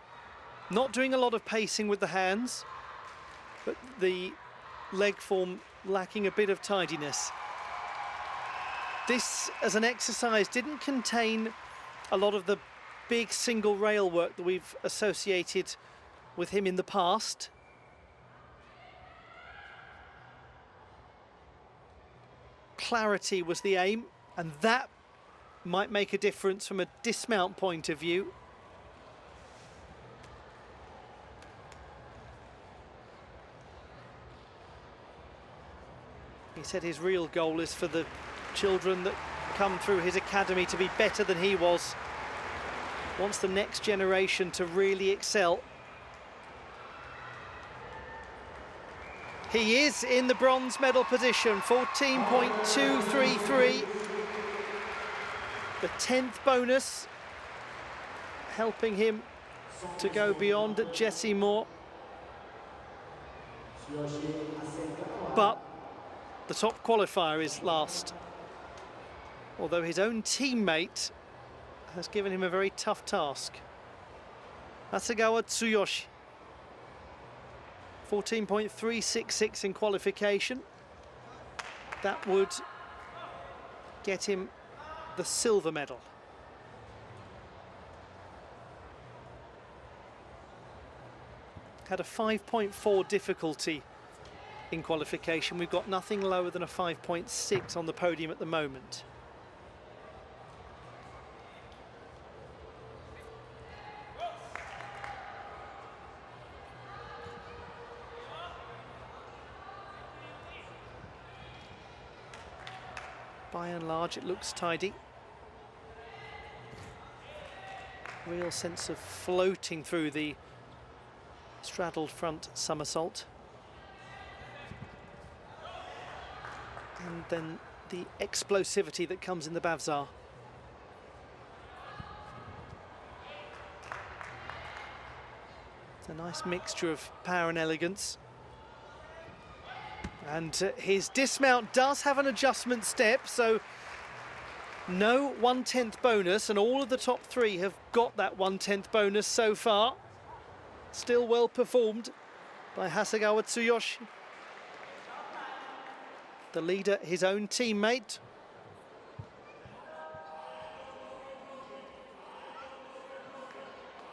Not doing a lot of pacing with the hands, but the leg form lacking a bit of tidiness. This, as an exercise, didn't contain a lot of the big single rail work that we've associated with him in the past. Clarity was the aim, and that might make a difference from a dismount point of view. He said his real goal is for the children that come through his academy to be better than he was. Wants the next generation to really excel. He is in the bronze medal position, 14.233. The 10th bonus, helping him to go beyond Jesse Moore. But the top qualifier is last. Although his own teammate has given him a very tough task. Hasegawa Tsuyoshi. 14.366 in qualification. That would get him the silver medal. Had a 5.4 difficulty in qualification. We've got nothing lower than a 5.6 on the podium at the moment. by and large, it looks tidy. Real sense of floating through the straddled front somersault. And then the explosivity that comes in the Bavzar. It's a nice mixture of power and elegance. And his dismount does have an adjustment step, so no 1/10 bonus, and all of the top three have got that 1/10 bonus so far. Still well performed by Hasegawa Tsuyoshi. The leader, his own teammate.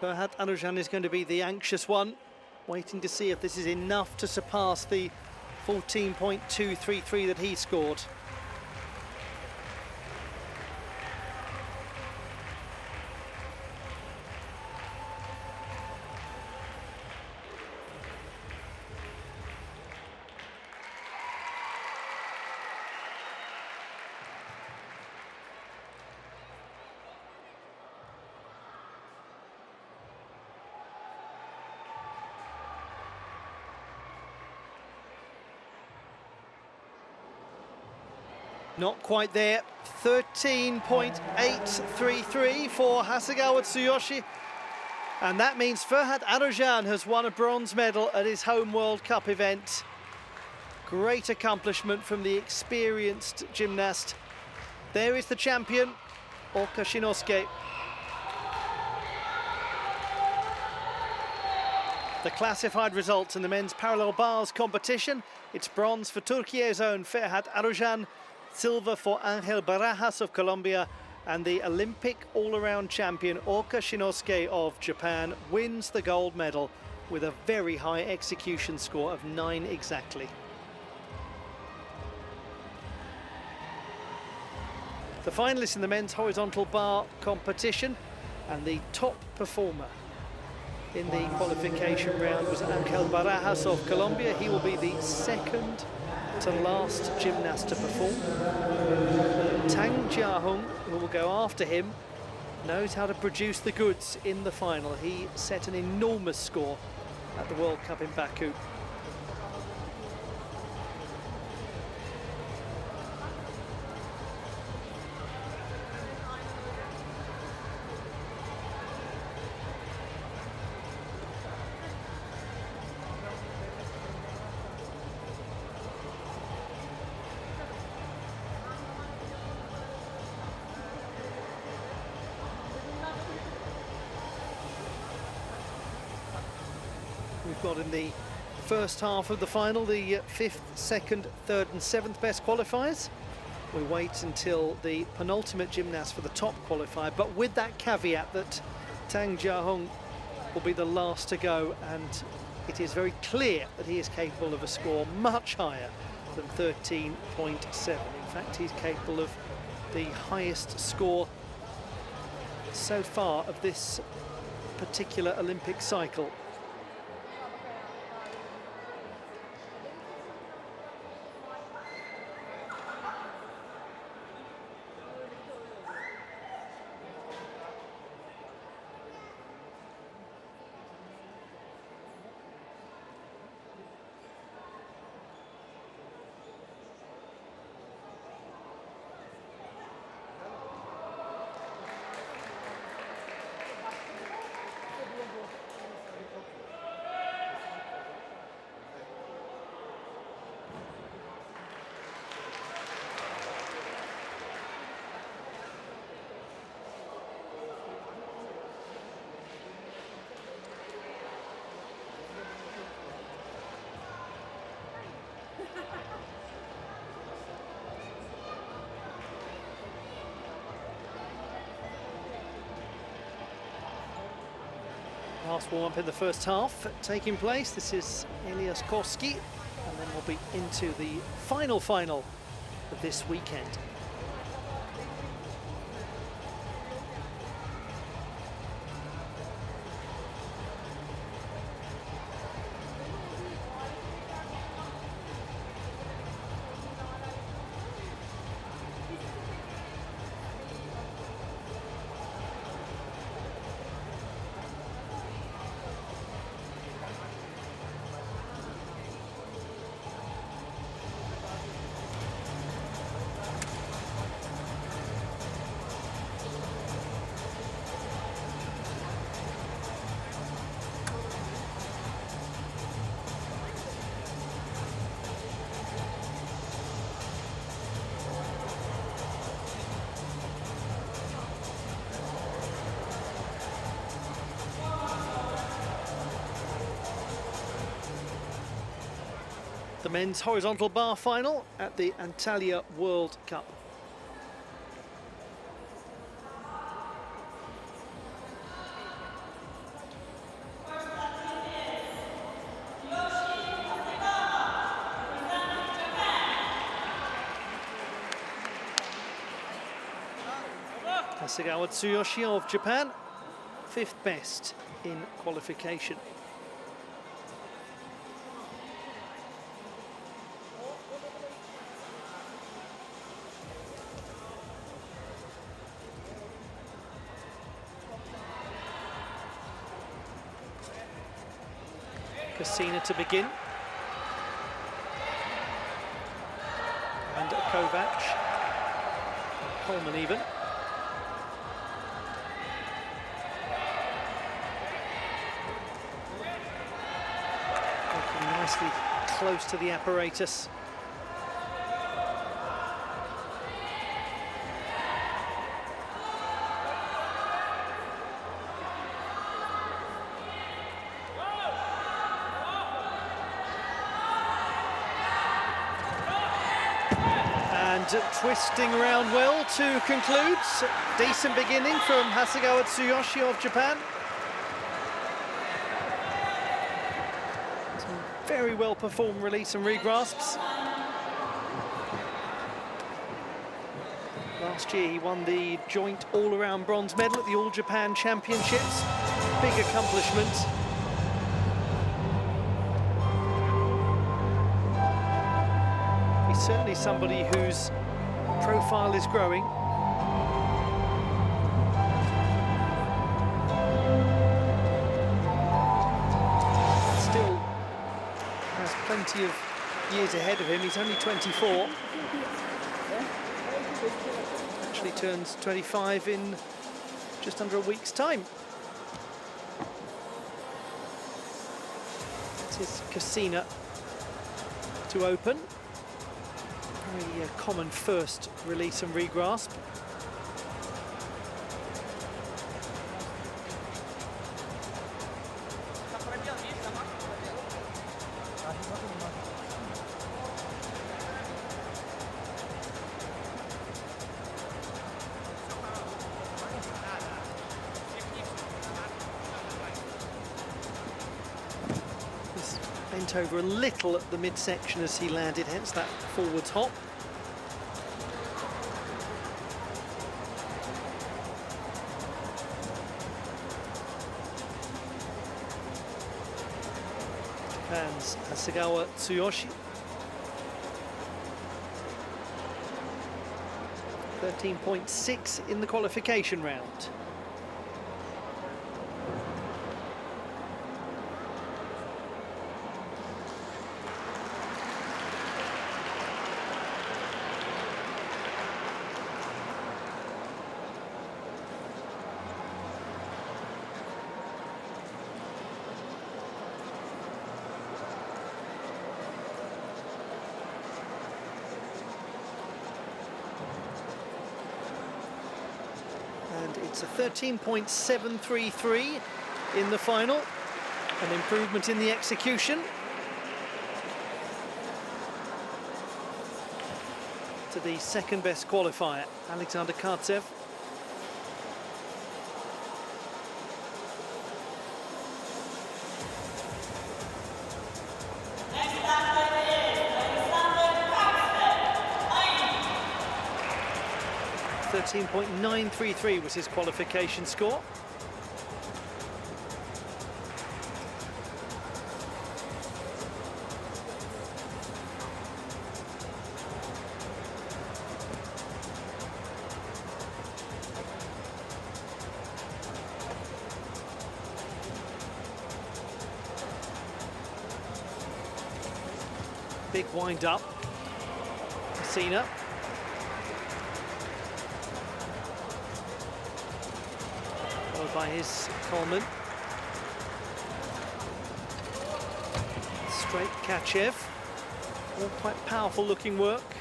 Ferhat Arujan is going to be the anxious one, waiting to see if this is enough to surpass the 14.233 that he scored. Not quite there, 13.833 for Hasegawa Tsuyoshi. And that means Ferhat Arujan has won a bronze medal at his home World Cup event. Great accomplishment from the experienced gymnast. There is the champion, Oka Shinosuke. The classified results in the men's parallel bars competition. It's bronze for Türkiye's own Ferhat Arujan, silver for Angel Barajas of Colombia, and the Olympic all-around champion Oka Shinosuke of Japan wins the gold medal with a very high execution score of 9 exactly. The finalists in the men's horizontal bar competition, and the top performer in the qualification round was Angel Barajas of Colombia. He will be the second to last gymnast to perform. Tang Jiahong, who will go after him, knows how to produce the goods in the final. He set an enormous score at the World Cup in Baku. We've got in the first half of the final the 5th, 2nd, 3rd and 7th best qualifiers. We wait until the penultimate gymnast for the top qualifier, but with that caveat that Tang Jiahong will be the last to go, and it is very clear that he is capable of a score much higher than 13.7. In fact, he's capable of the highest score so far of this particular Olympic cycle. Last warm-up in the first half taking place. This is Elias Koski, and then we'll be into the final of this weekend. men's horizontal bar final at the Antalya World Cup. Hasegawa Tsuyoshi of Japan, 5th best in qualification. Cassina to begin. And Kovac. Coleman even. Working nicely close to the apparatus. Twisting around well to conclude. Decent beginning from Hasegawa Tsuyoshi of Japan. Some very well performed release and regrasps. Last year he won the joint all-around bronze medal at the All Japan Championships. Big accomplishment. He's certainly somebody whose profile is growing. Still has plenty of years ahead of him. He's only 24. Actually turns 25 in just under a week's time. That is Cassina to open. Very common first release and regrasp. He's bent over a little at the midsection as he landed, hence that forwards hop. Japan's Hasegawa Tsuyoshi. 13.6 in the qualification round. And it's a 13.733 in the final, an improvement in the execution. To the second best qualifier, Alexander Kartsev. .933 was his qualification score. Big wind up. Cassina. Followed by his Coleman. Straight Kachev. All quite powerful looking work.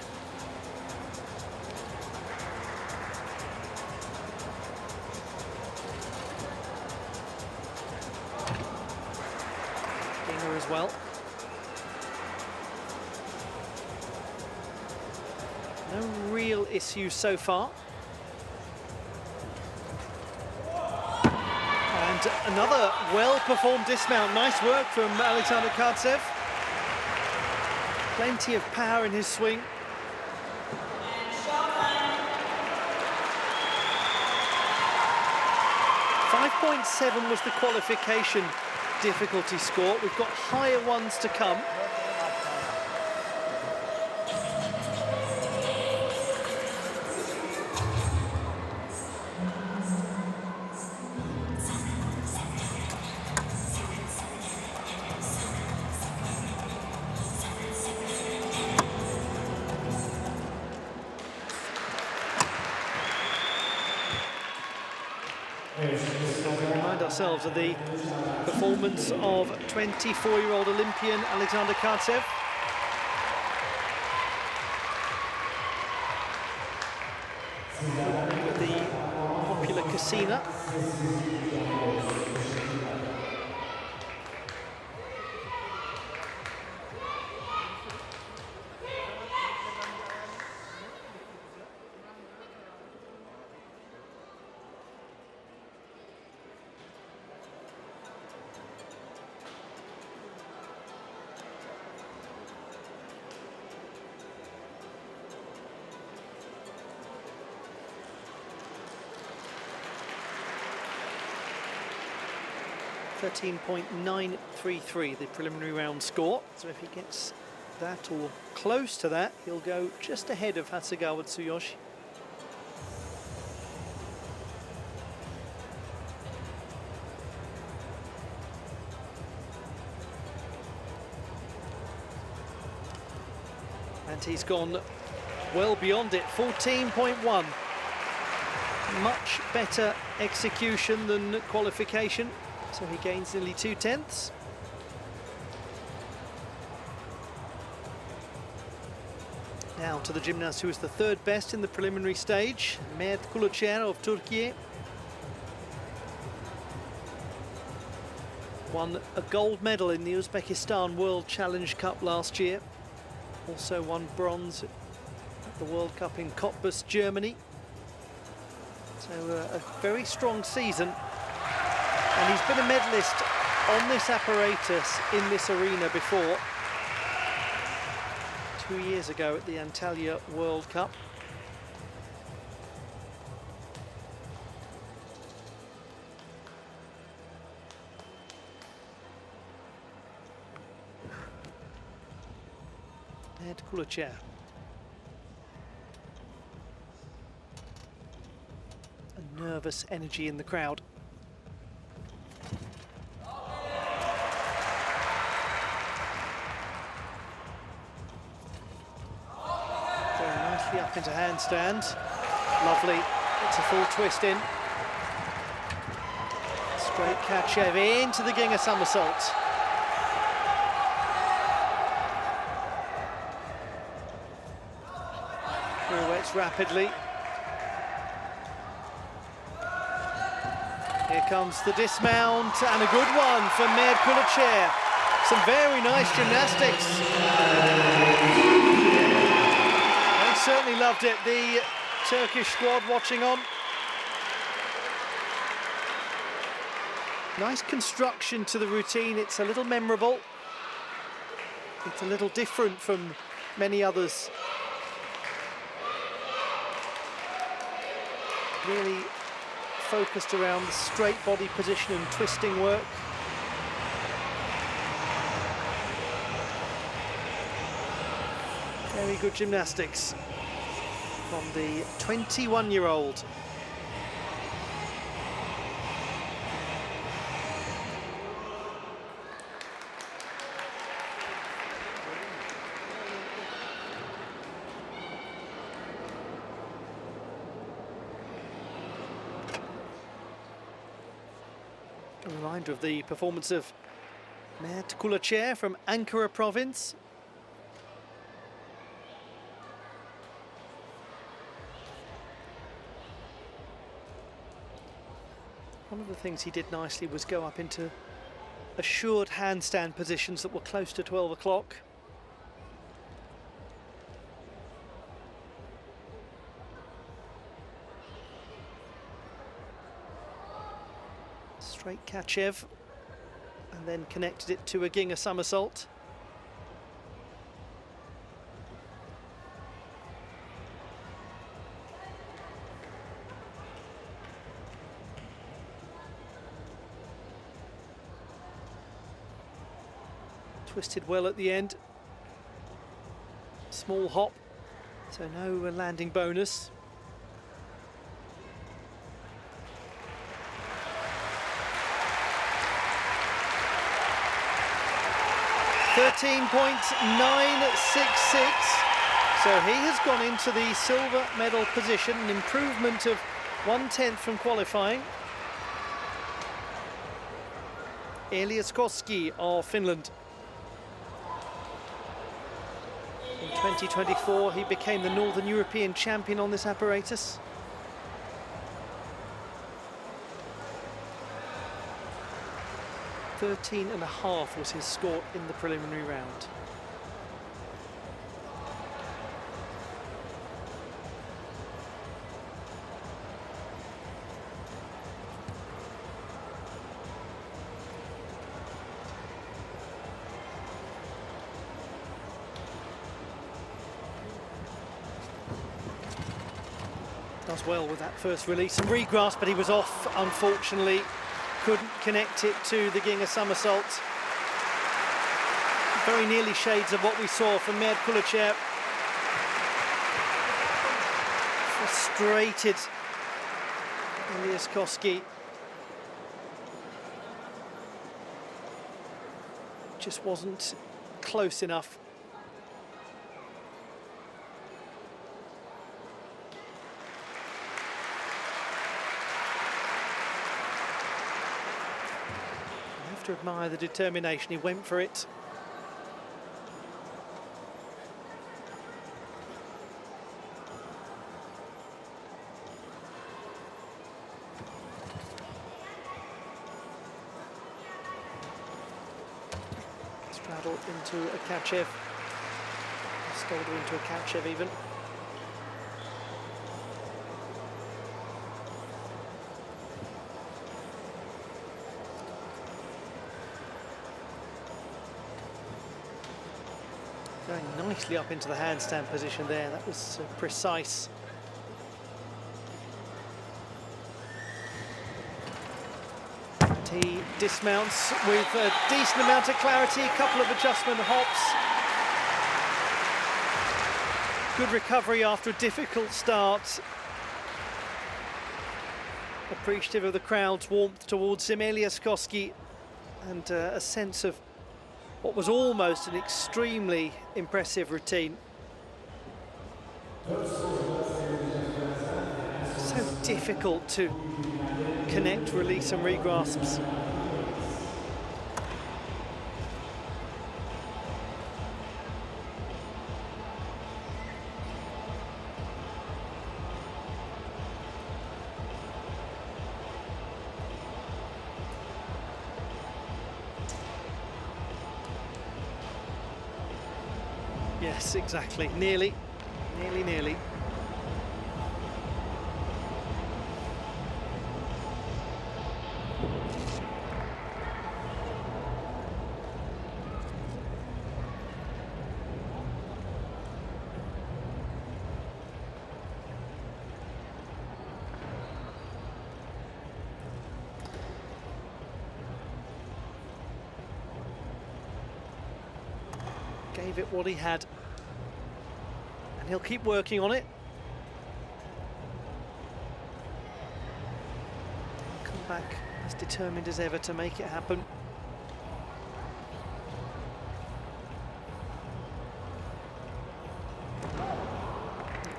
Dinger as well. issues so far. And another well-performed dismount. Nice work from Alexander Kartsev. Plenty of power in his swing. .7 was the qualification difficulty score. We've got higher ones to come. Remind ourselves of the performance of 24-year-old Olympian Alexander Kartsev. With the popular Casina. .933, the preliminary round score. So if he gets that or close to that, he'll go just ahead of Hasegawa Tsuyoshi. And he's gone well beyond it, 14.1. Much better execution than qualification. So he gains nearly 2/10. Now to the gymnast who was the third best in the preliminary stage, Mert Kulucher of Türkiye. Won a gold medal in the Uzbekistan World Challenge Cup last year. Also won bronze at the World Cup in Cottbus, Germany. So a very strong season. And he's been a medalist on this apparatus in this arena before. 2 years ago at the Antalya World Cup. Mert Kulucher. A nervous energy in the crowd. Up into handstand. Lovely. It's a full twist in. Straight Kachev into the Ginger somersault. Pirouettes rapidly. Here comes the dismount and a good one for Mert Kulucher. Some very nice gymnastics. Certainly loved it, the Turkish squad watching on. Nice construction to the routine, it's a little memorable. It's a little different from many others. Really focused around the straight body position and twisting work. Very good gymnastics from the 21-year-old. A reminder of the performance of Mert Kulucher from Ankara province. One of the things he did nicely was go up into assured handstand positions that were close to 12 o'clock. Straight Kachev, and then connected it to a Ginga somersault. Twisted well at the end. Small hop, so no landing bonus. .966, so he has gone into the silver medal position, an improvement of 1/10 from qualifying. Elias Koski of Finland. In 2024, he became the Northern European champion on this apparatus. .13.5 was his score in the preliminary round. Does well with that first release and regrasp, but he was off, unfortunately. Couldn't connect it to the Ginga somersault. Very nearly shades of what we saw from Mert Kulichev. Frustrated Elias Koski. Just wasn't close enough. To admire the determination, he went for it. Straddle into a Kachev, Stolder into a Kachev even. Going nicely up into the handstand position there. That was precise. And he dismounts with a decent amount of clarity, a couple of adjustment hops. Good recovery after a difficult start. Appreciative of the crowd's warmth towards him, Elias Koski, and a sense of what was almost an extremely impressive routine. So difficult to connect, release and regrasps. Yes, exactly. Nearly. Gave it what he had. And he'll keep working on it. Come back as determined as ever to make it happen.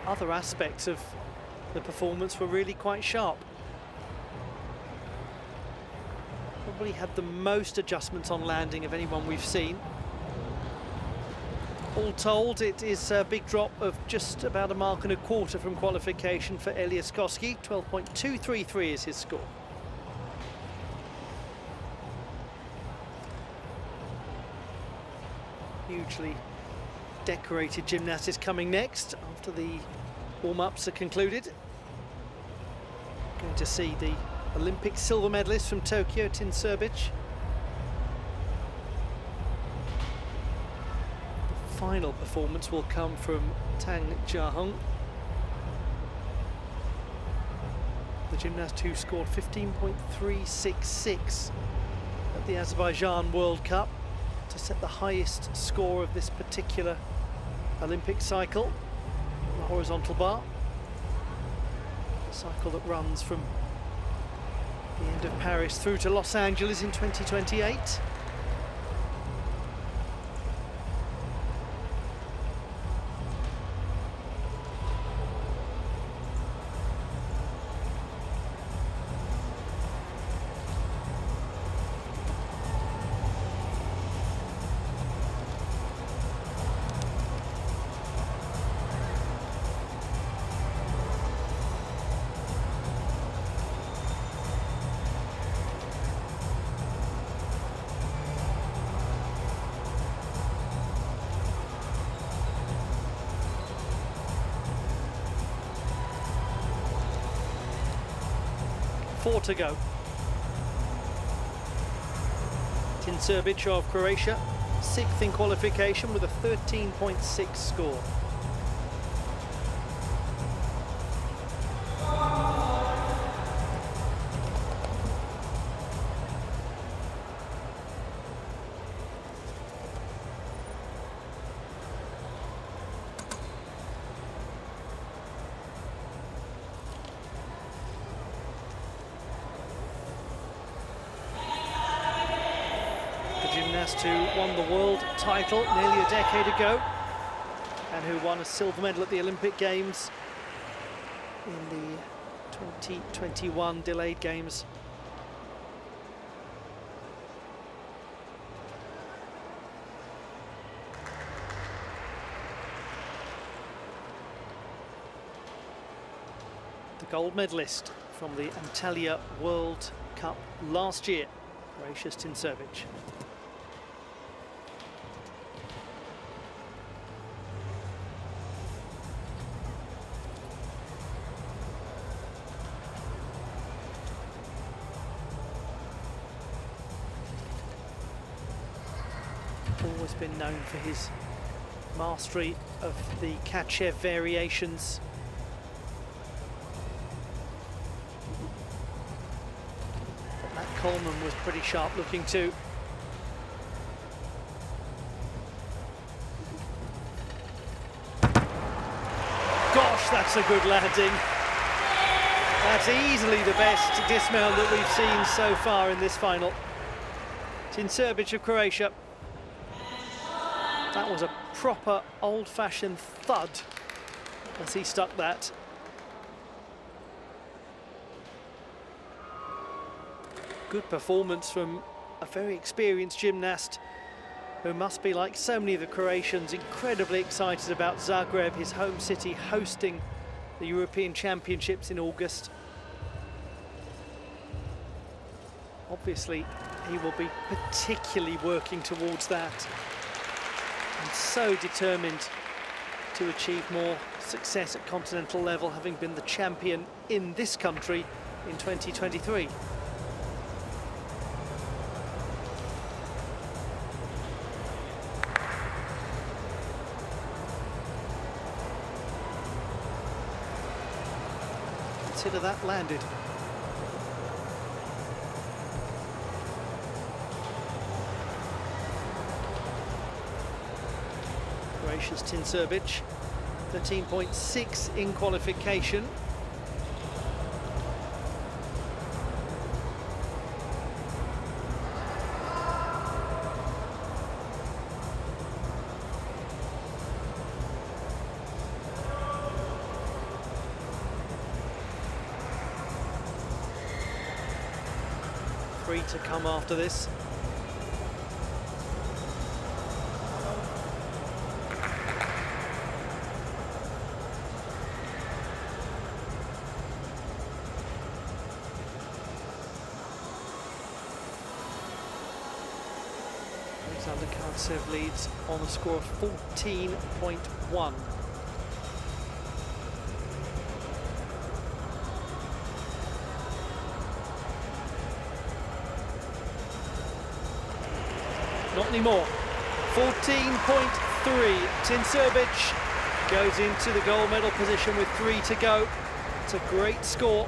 Other aspects of the performance were really quite sharp. Probably had the most adjustments on landing of anyone we've seen. All told, it is a big drop of just about 1.25 marks from qualification for Elias Koski. 12.233 is his score. Hugely decorated gymnast is coming next after the warm-ups are concluded. Going to see the Olympic silver medalist from Tokyo, Tin Serbic. The final performance will come from Tang Jiahong, the gymnast who scored 15.366 at the Azerbaijan World Cup to set the highest score of this particular Olympic cycle on the horizontal bar. A cycle that runs from the end of Paris through to Los Angeles in 2028. Four to go. Tin Serbic of Croatia, 6th in qualification with a 13.6 score. Gymnast who won the world title nearly a decade ago and who won a silver medal at the Olympic Games in the 2021 delayed games. The gold medalist from the Antalya World Cup last year, Croatia's Tin Serbic. Always been known for his mastery of the Kachev variations. But Matt Coleman was pretty sharp looking too. Gosh, that's a good landing. That's easily the best dismount that we've seen so far in this final. Tin Serbic of Croatia. That was a proper old-fashioned thud as he stuck that. Good performance from a very experienced gymnast who must be, like so many of the Croatians, incredibly excited about Zagreb, his home city, hosting the European Championships in August. Obviously, he will be particularly working towards that. And so determined to achieve more success at continental level, having been the champion in this country in 2023. Consider that landed. Croatia's Tin Serbic, 13.6 in qualification. Three to come after this. Alexander Kartsev leads on a score of 14.1. Not anymore. 14.3. Tin Subic goes into the gold medal position with 3 to go. It's a great score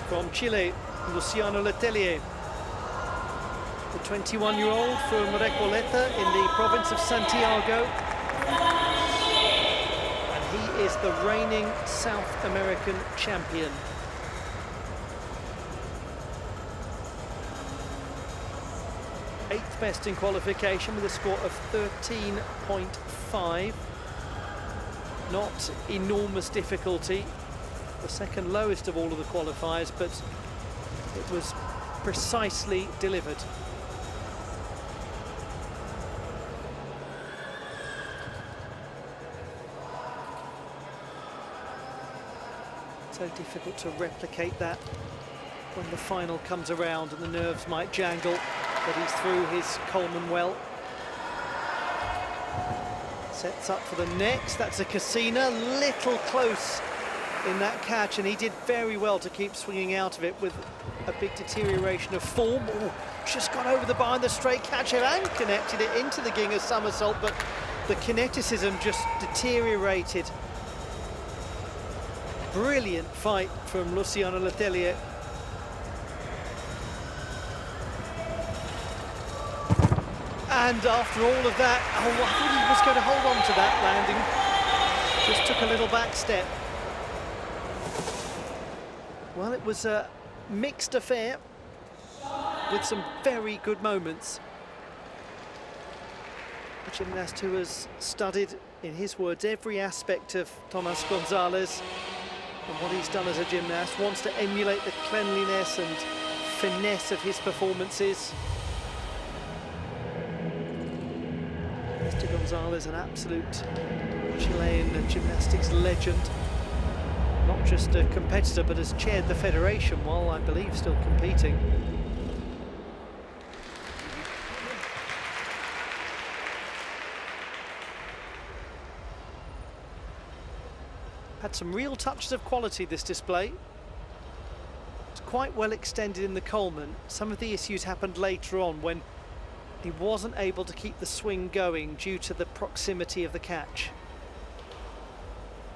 from Chile, Luciano Letelier. The 21-year-old from Recoleta in the province of Santiago. And he is the reigning South American champion. Eighth best in qualification with a score of 13.5. Not enormous difficulty. The second lowest of all of the qualifiers, but it was precisely delivered. So difficult to replicate that when the final comes around and the nerves might jangle, but he's through his Coleman well. Sets up for the next, that's a Casina, little close in that catch, and he did very well to keep swinging out of it with a big deterioration of form. Ooh, just got over the bar in the straight catch and connected it into the Ginger somersault, but the kineticism just deteriorated. Brilliant fight from Luciano Letelier. And after all of that, oh, I thought he was going to hold on to that landing. Just took a little back step. Well, it was a mixed affair with some very good moments. A gymnast who has studied, in his words, every aspect of Tomas Gonzalez and what he's done as a gymnast, wants to emulate the cleanliness and finesse of his performances. Mr. Gonzalez, an absolute Chilean gymnastics legend. Not just a competitor, but has chaired the federation while, I believe, still competing. Had some real touches of quality, this display. It's quite well extended in the Coleman. Some of the issues happened later on when he wasn't able to keep the swing going due to the proximity of the catch.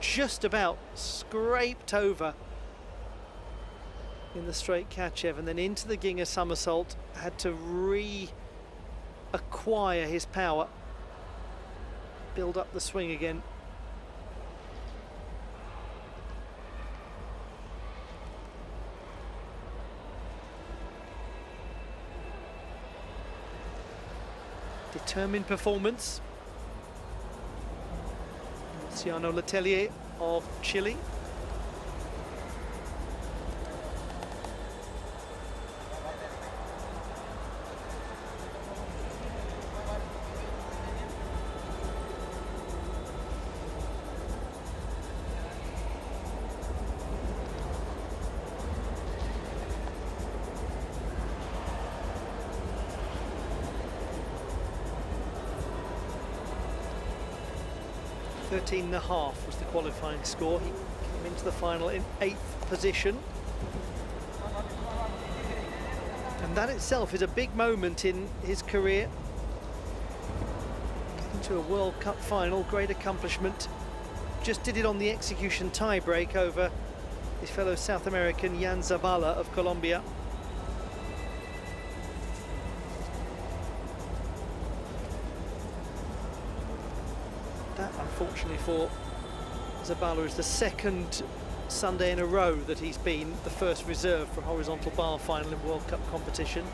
Just about scraped over in the straight catch, and then into the Ginger somersault. Had to reacquire his power, build up the swing again. Determined performance. Luciano Letelier of Chile. .13.5 was the qualifying score. He came into the final in 8th position. And that itself is a big moment in his career. Getting to a World Cup final, great accomplishment. Just did it on the execution tie-break over his fellow South American Jan Zabala of Colombia. That, unfortunately for Zabala, is the second Sunday in a row that he's been the first reserve for a horizontal bar final in World Cup competition.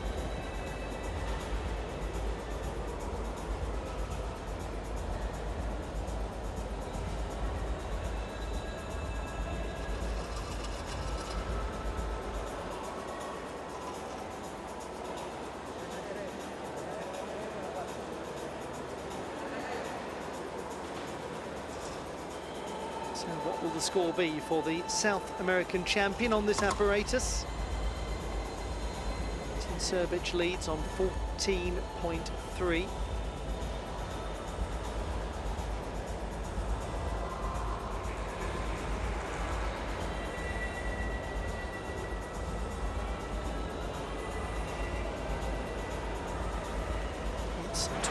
So what will the score be for the South American champion on this apparatus? Tin Subic leads on 14.3.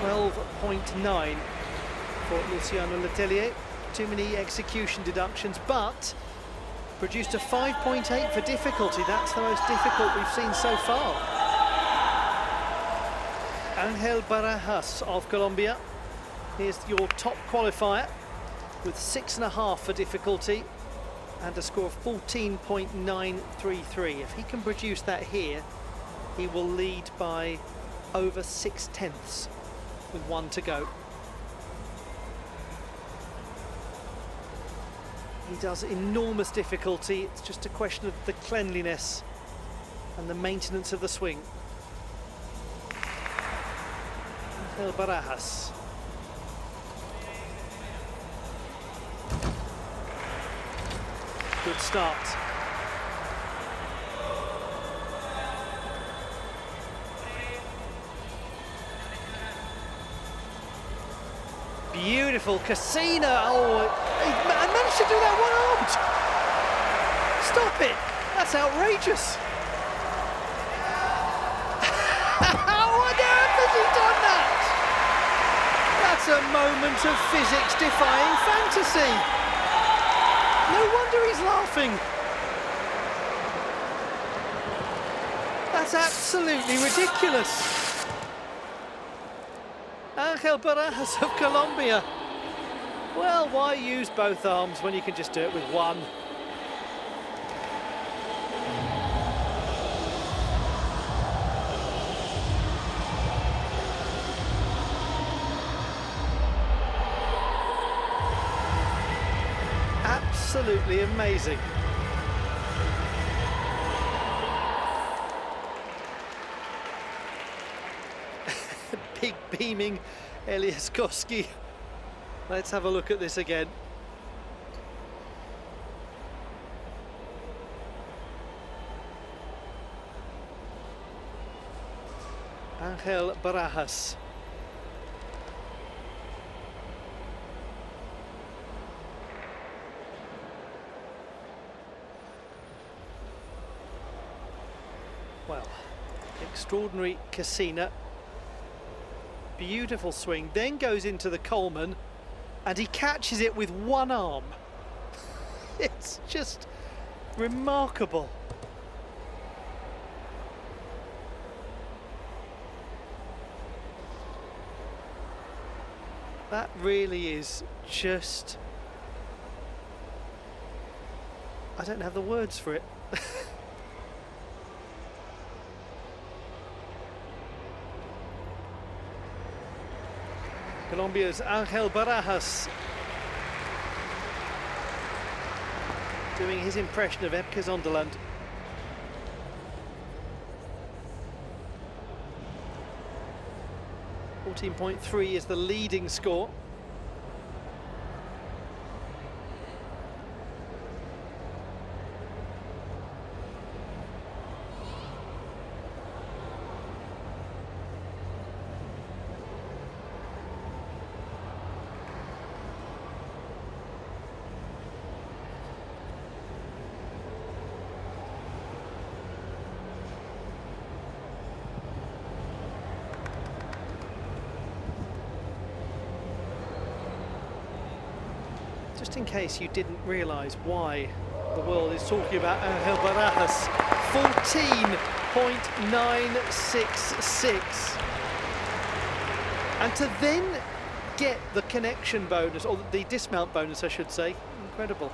12.9 for Luciano Letelier. Too many execution deductions, but produced a 5.8 for difficulty. That's the most difficult we've seen so far. Angel Barajas of Colombia. Here's your top qualifier with 6.5 for difficulty and a score of 14.933. If he can produce that here, he will lead by over 6/10 with 1 to go. He does enormous difficulty. It's just a question of the cleanliness and the maintenance of the swing. Angel Barajas. Good start. Beautiful Casina. Oh, he managed to do that one-armed. Stop it. That's outrageous. How on earth has he done that? That's a moment of physics-defying fantasy. No wonder he's laughing. That's absolutely ridiculous. Angel Barajas of Colombia. Well, why use both arms when you can just do it with one? Absolutely amazing. Big beaming Elias Koski. Let's have a look at this again. Angel Barajas. Well, extraordinary Casina. Beautiful swing, then goes into the Coleman and he catches it with one arm. It's just remarkable. That really is just... I don't have the words for it. Colombia's Angel Barajas doing his impression of Epke Zonderland. .3 is the leading score. Just in case you didn't realise why the world is talking about Angel Barajas, 14.966. And to then get the connection bonus, or the dismount bonus I should say, incredible.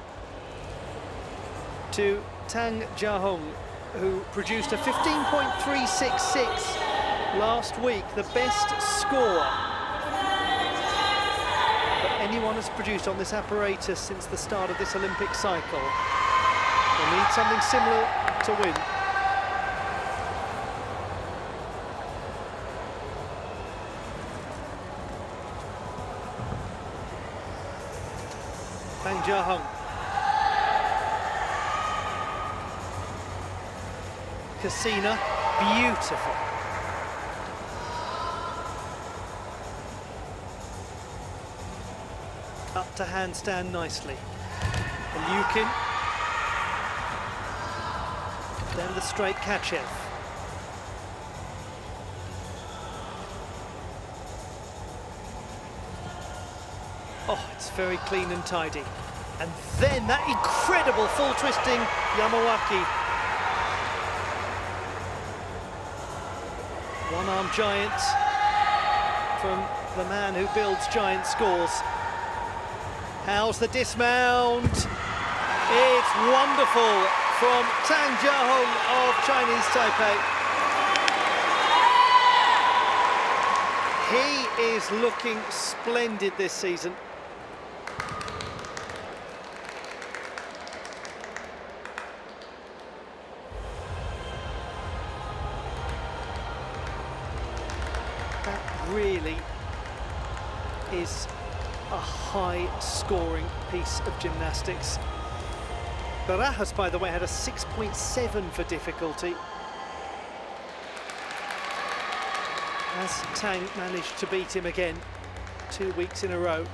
To Tang Jiahong, who produced a 15.366 last week, the best score anyone has produced on this apparatus since the start of this Olympic cycle. We'll need something similar to win. Tang Jiahong. Casina, beautiful. Up to handstand nicely. Lukin. Then the straight Kachev. very clean and tidy. And then that incredible full twisting Yamawaki. One-arm giant from the man who builds giant scores. How's the dismount? It's wonderful from Tang Jiahong of Chinese Taipei. He is looking splendid this season. That really is a high-scoring piece of gymnastics. Barajas, by the way, had a 6.7 for difficulty, as Tang managed to beat him again 2 weeks in a row.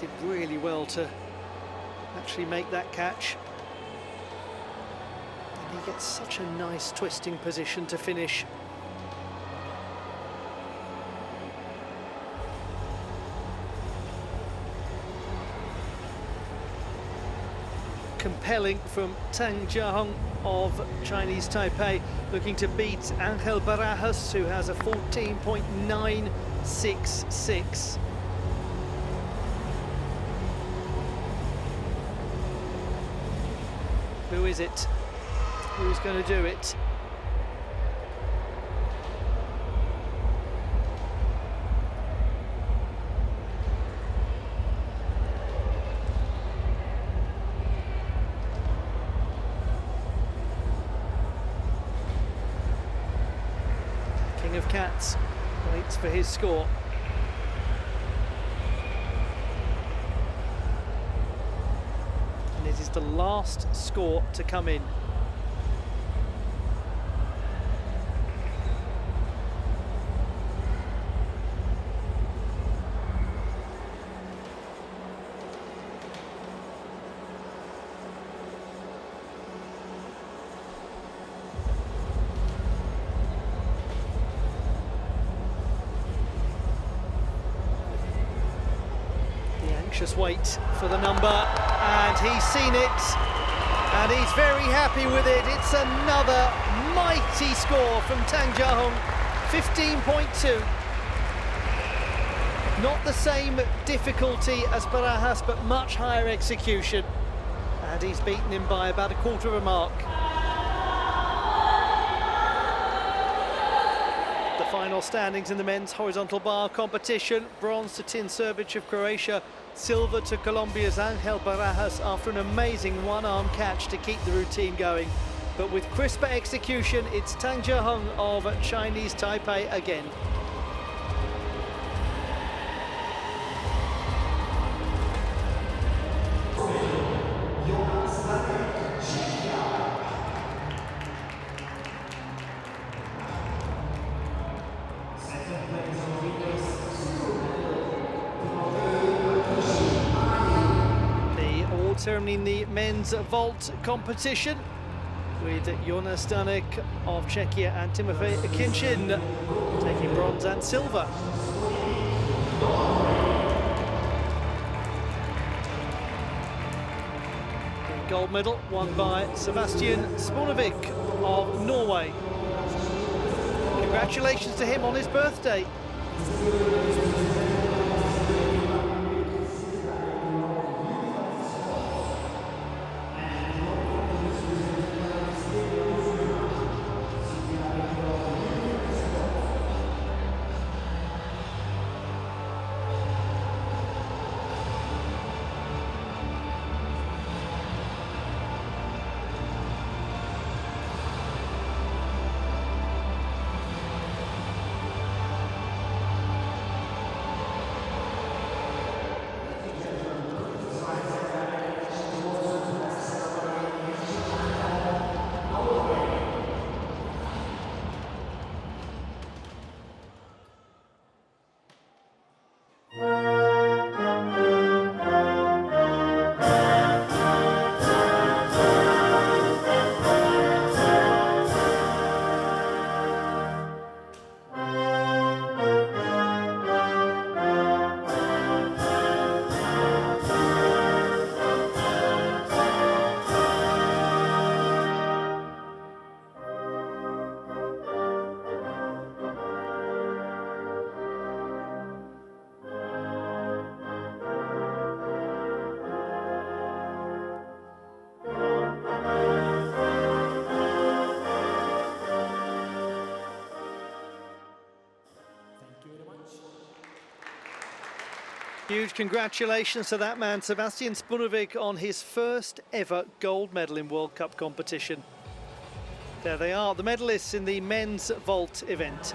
Did really well to actually make that catch. And he gets such a nice twisting position to finish. Compelling from Tang Jiahong of Chinese Taipei, looking to beat Angel Barajas, who has a 14.966. Who is it? Who's going to do it? King of Cats waits for his score. And it is the last score to come in. Anxious wait for the number, and he's seen it, and he's very happy with it. It's another mighty score from Tang Jiahong, 15.2. Not the same difficulty as Barajas, but much higher execution, and he's beaten him by about a quarter of a mark. The final standings in the men's horizontal bar competition: bronze to Tin Srbic of Croatia, silver to Colombia's Angel Barajas after an amazing one-arm catch to keep the routine going. But with crisper execution, it's Tang Jiahong of Chinese Taipei again. Ceremony in the men's vault competition, with Jonas Danek of Czechia and Timofey Akinchin taking bronze and silver. The gold medal won by Sebastian Spunovik of Norway. Congratulations to him on his birthday. Huge congratulations to that man, Sebastian Spunovic, on his first ever gold medal in World Cup competition. There they are, the medalists in the men's vault event.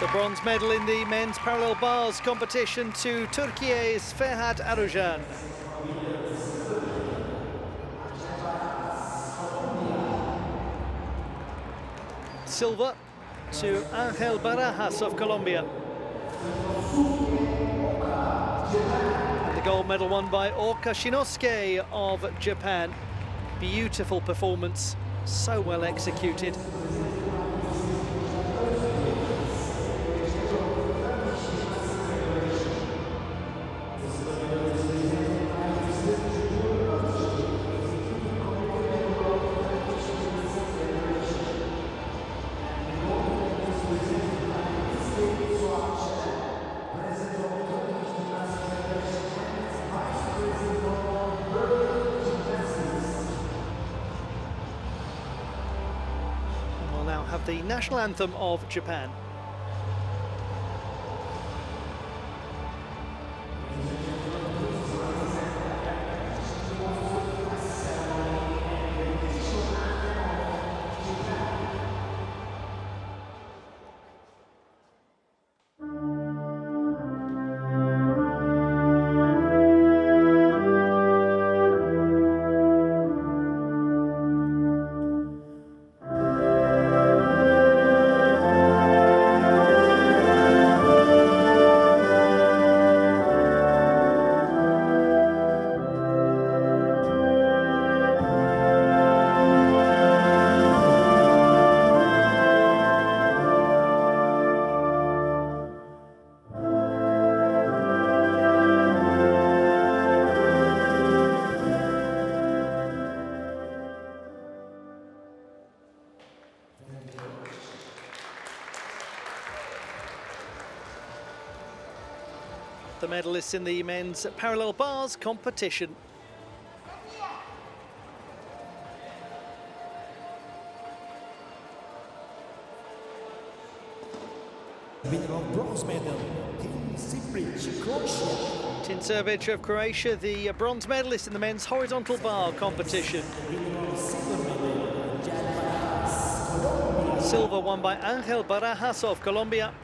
The bronze medal in the men's parallel bars competition to Türkiye's Ferhat Arujan. Silver to Angel Barajas of Colombia. And the gold medal won by Orka Shinosuke of Japan. Beautiful performance, so well executed. Have the national anthem of Japan. The medalists in the men's parallel bars competition. Winner of bronze medal, Tin Sibric, Croatia. Tin Sibric of Croatia, the bronze medalist in the men's horizontal bar competition. Silver won by Angel Barajas of Colombia.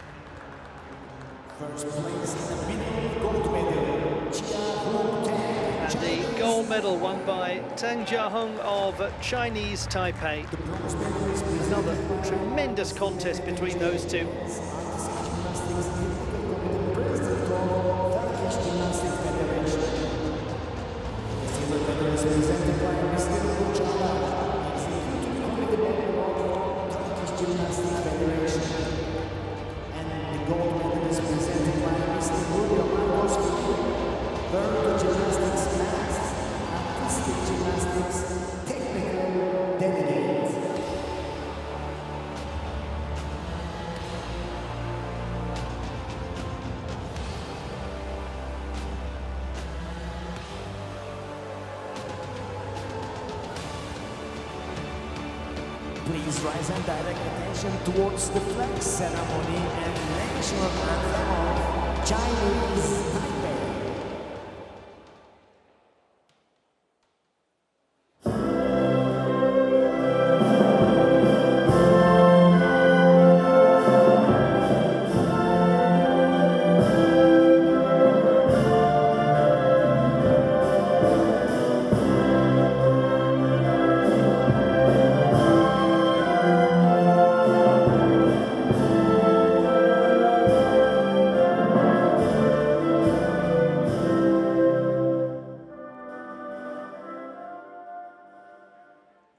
First place in the winner gold medal, and the gold medal won by Tang Jiahong of Chinese Taipei. Another tremendous contest between those two. Please rise and direct attention towards the flag ceremony and national anthem of Chinese Taipei.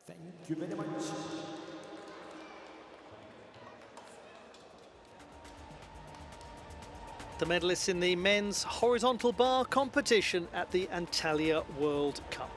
Thank you very much. The medalists in the men's horizontal bar competition at the Antalya World Cup.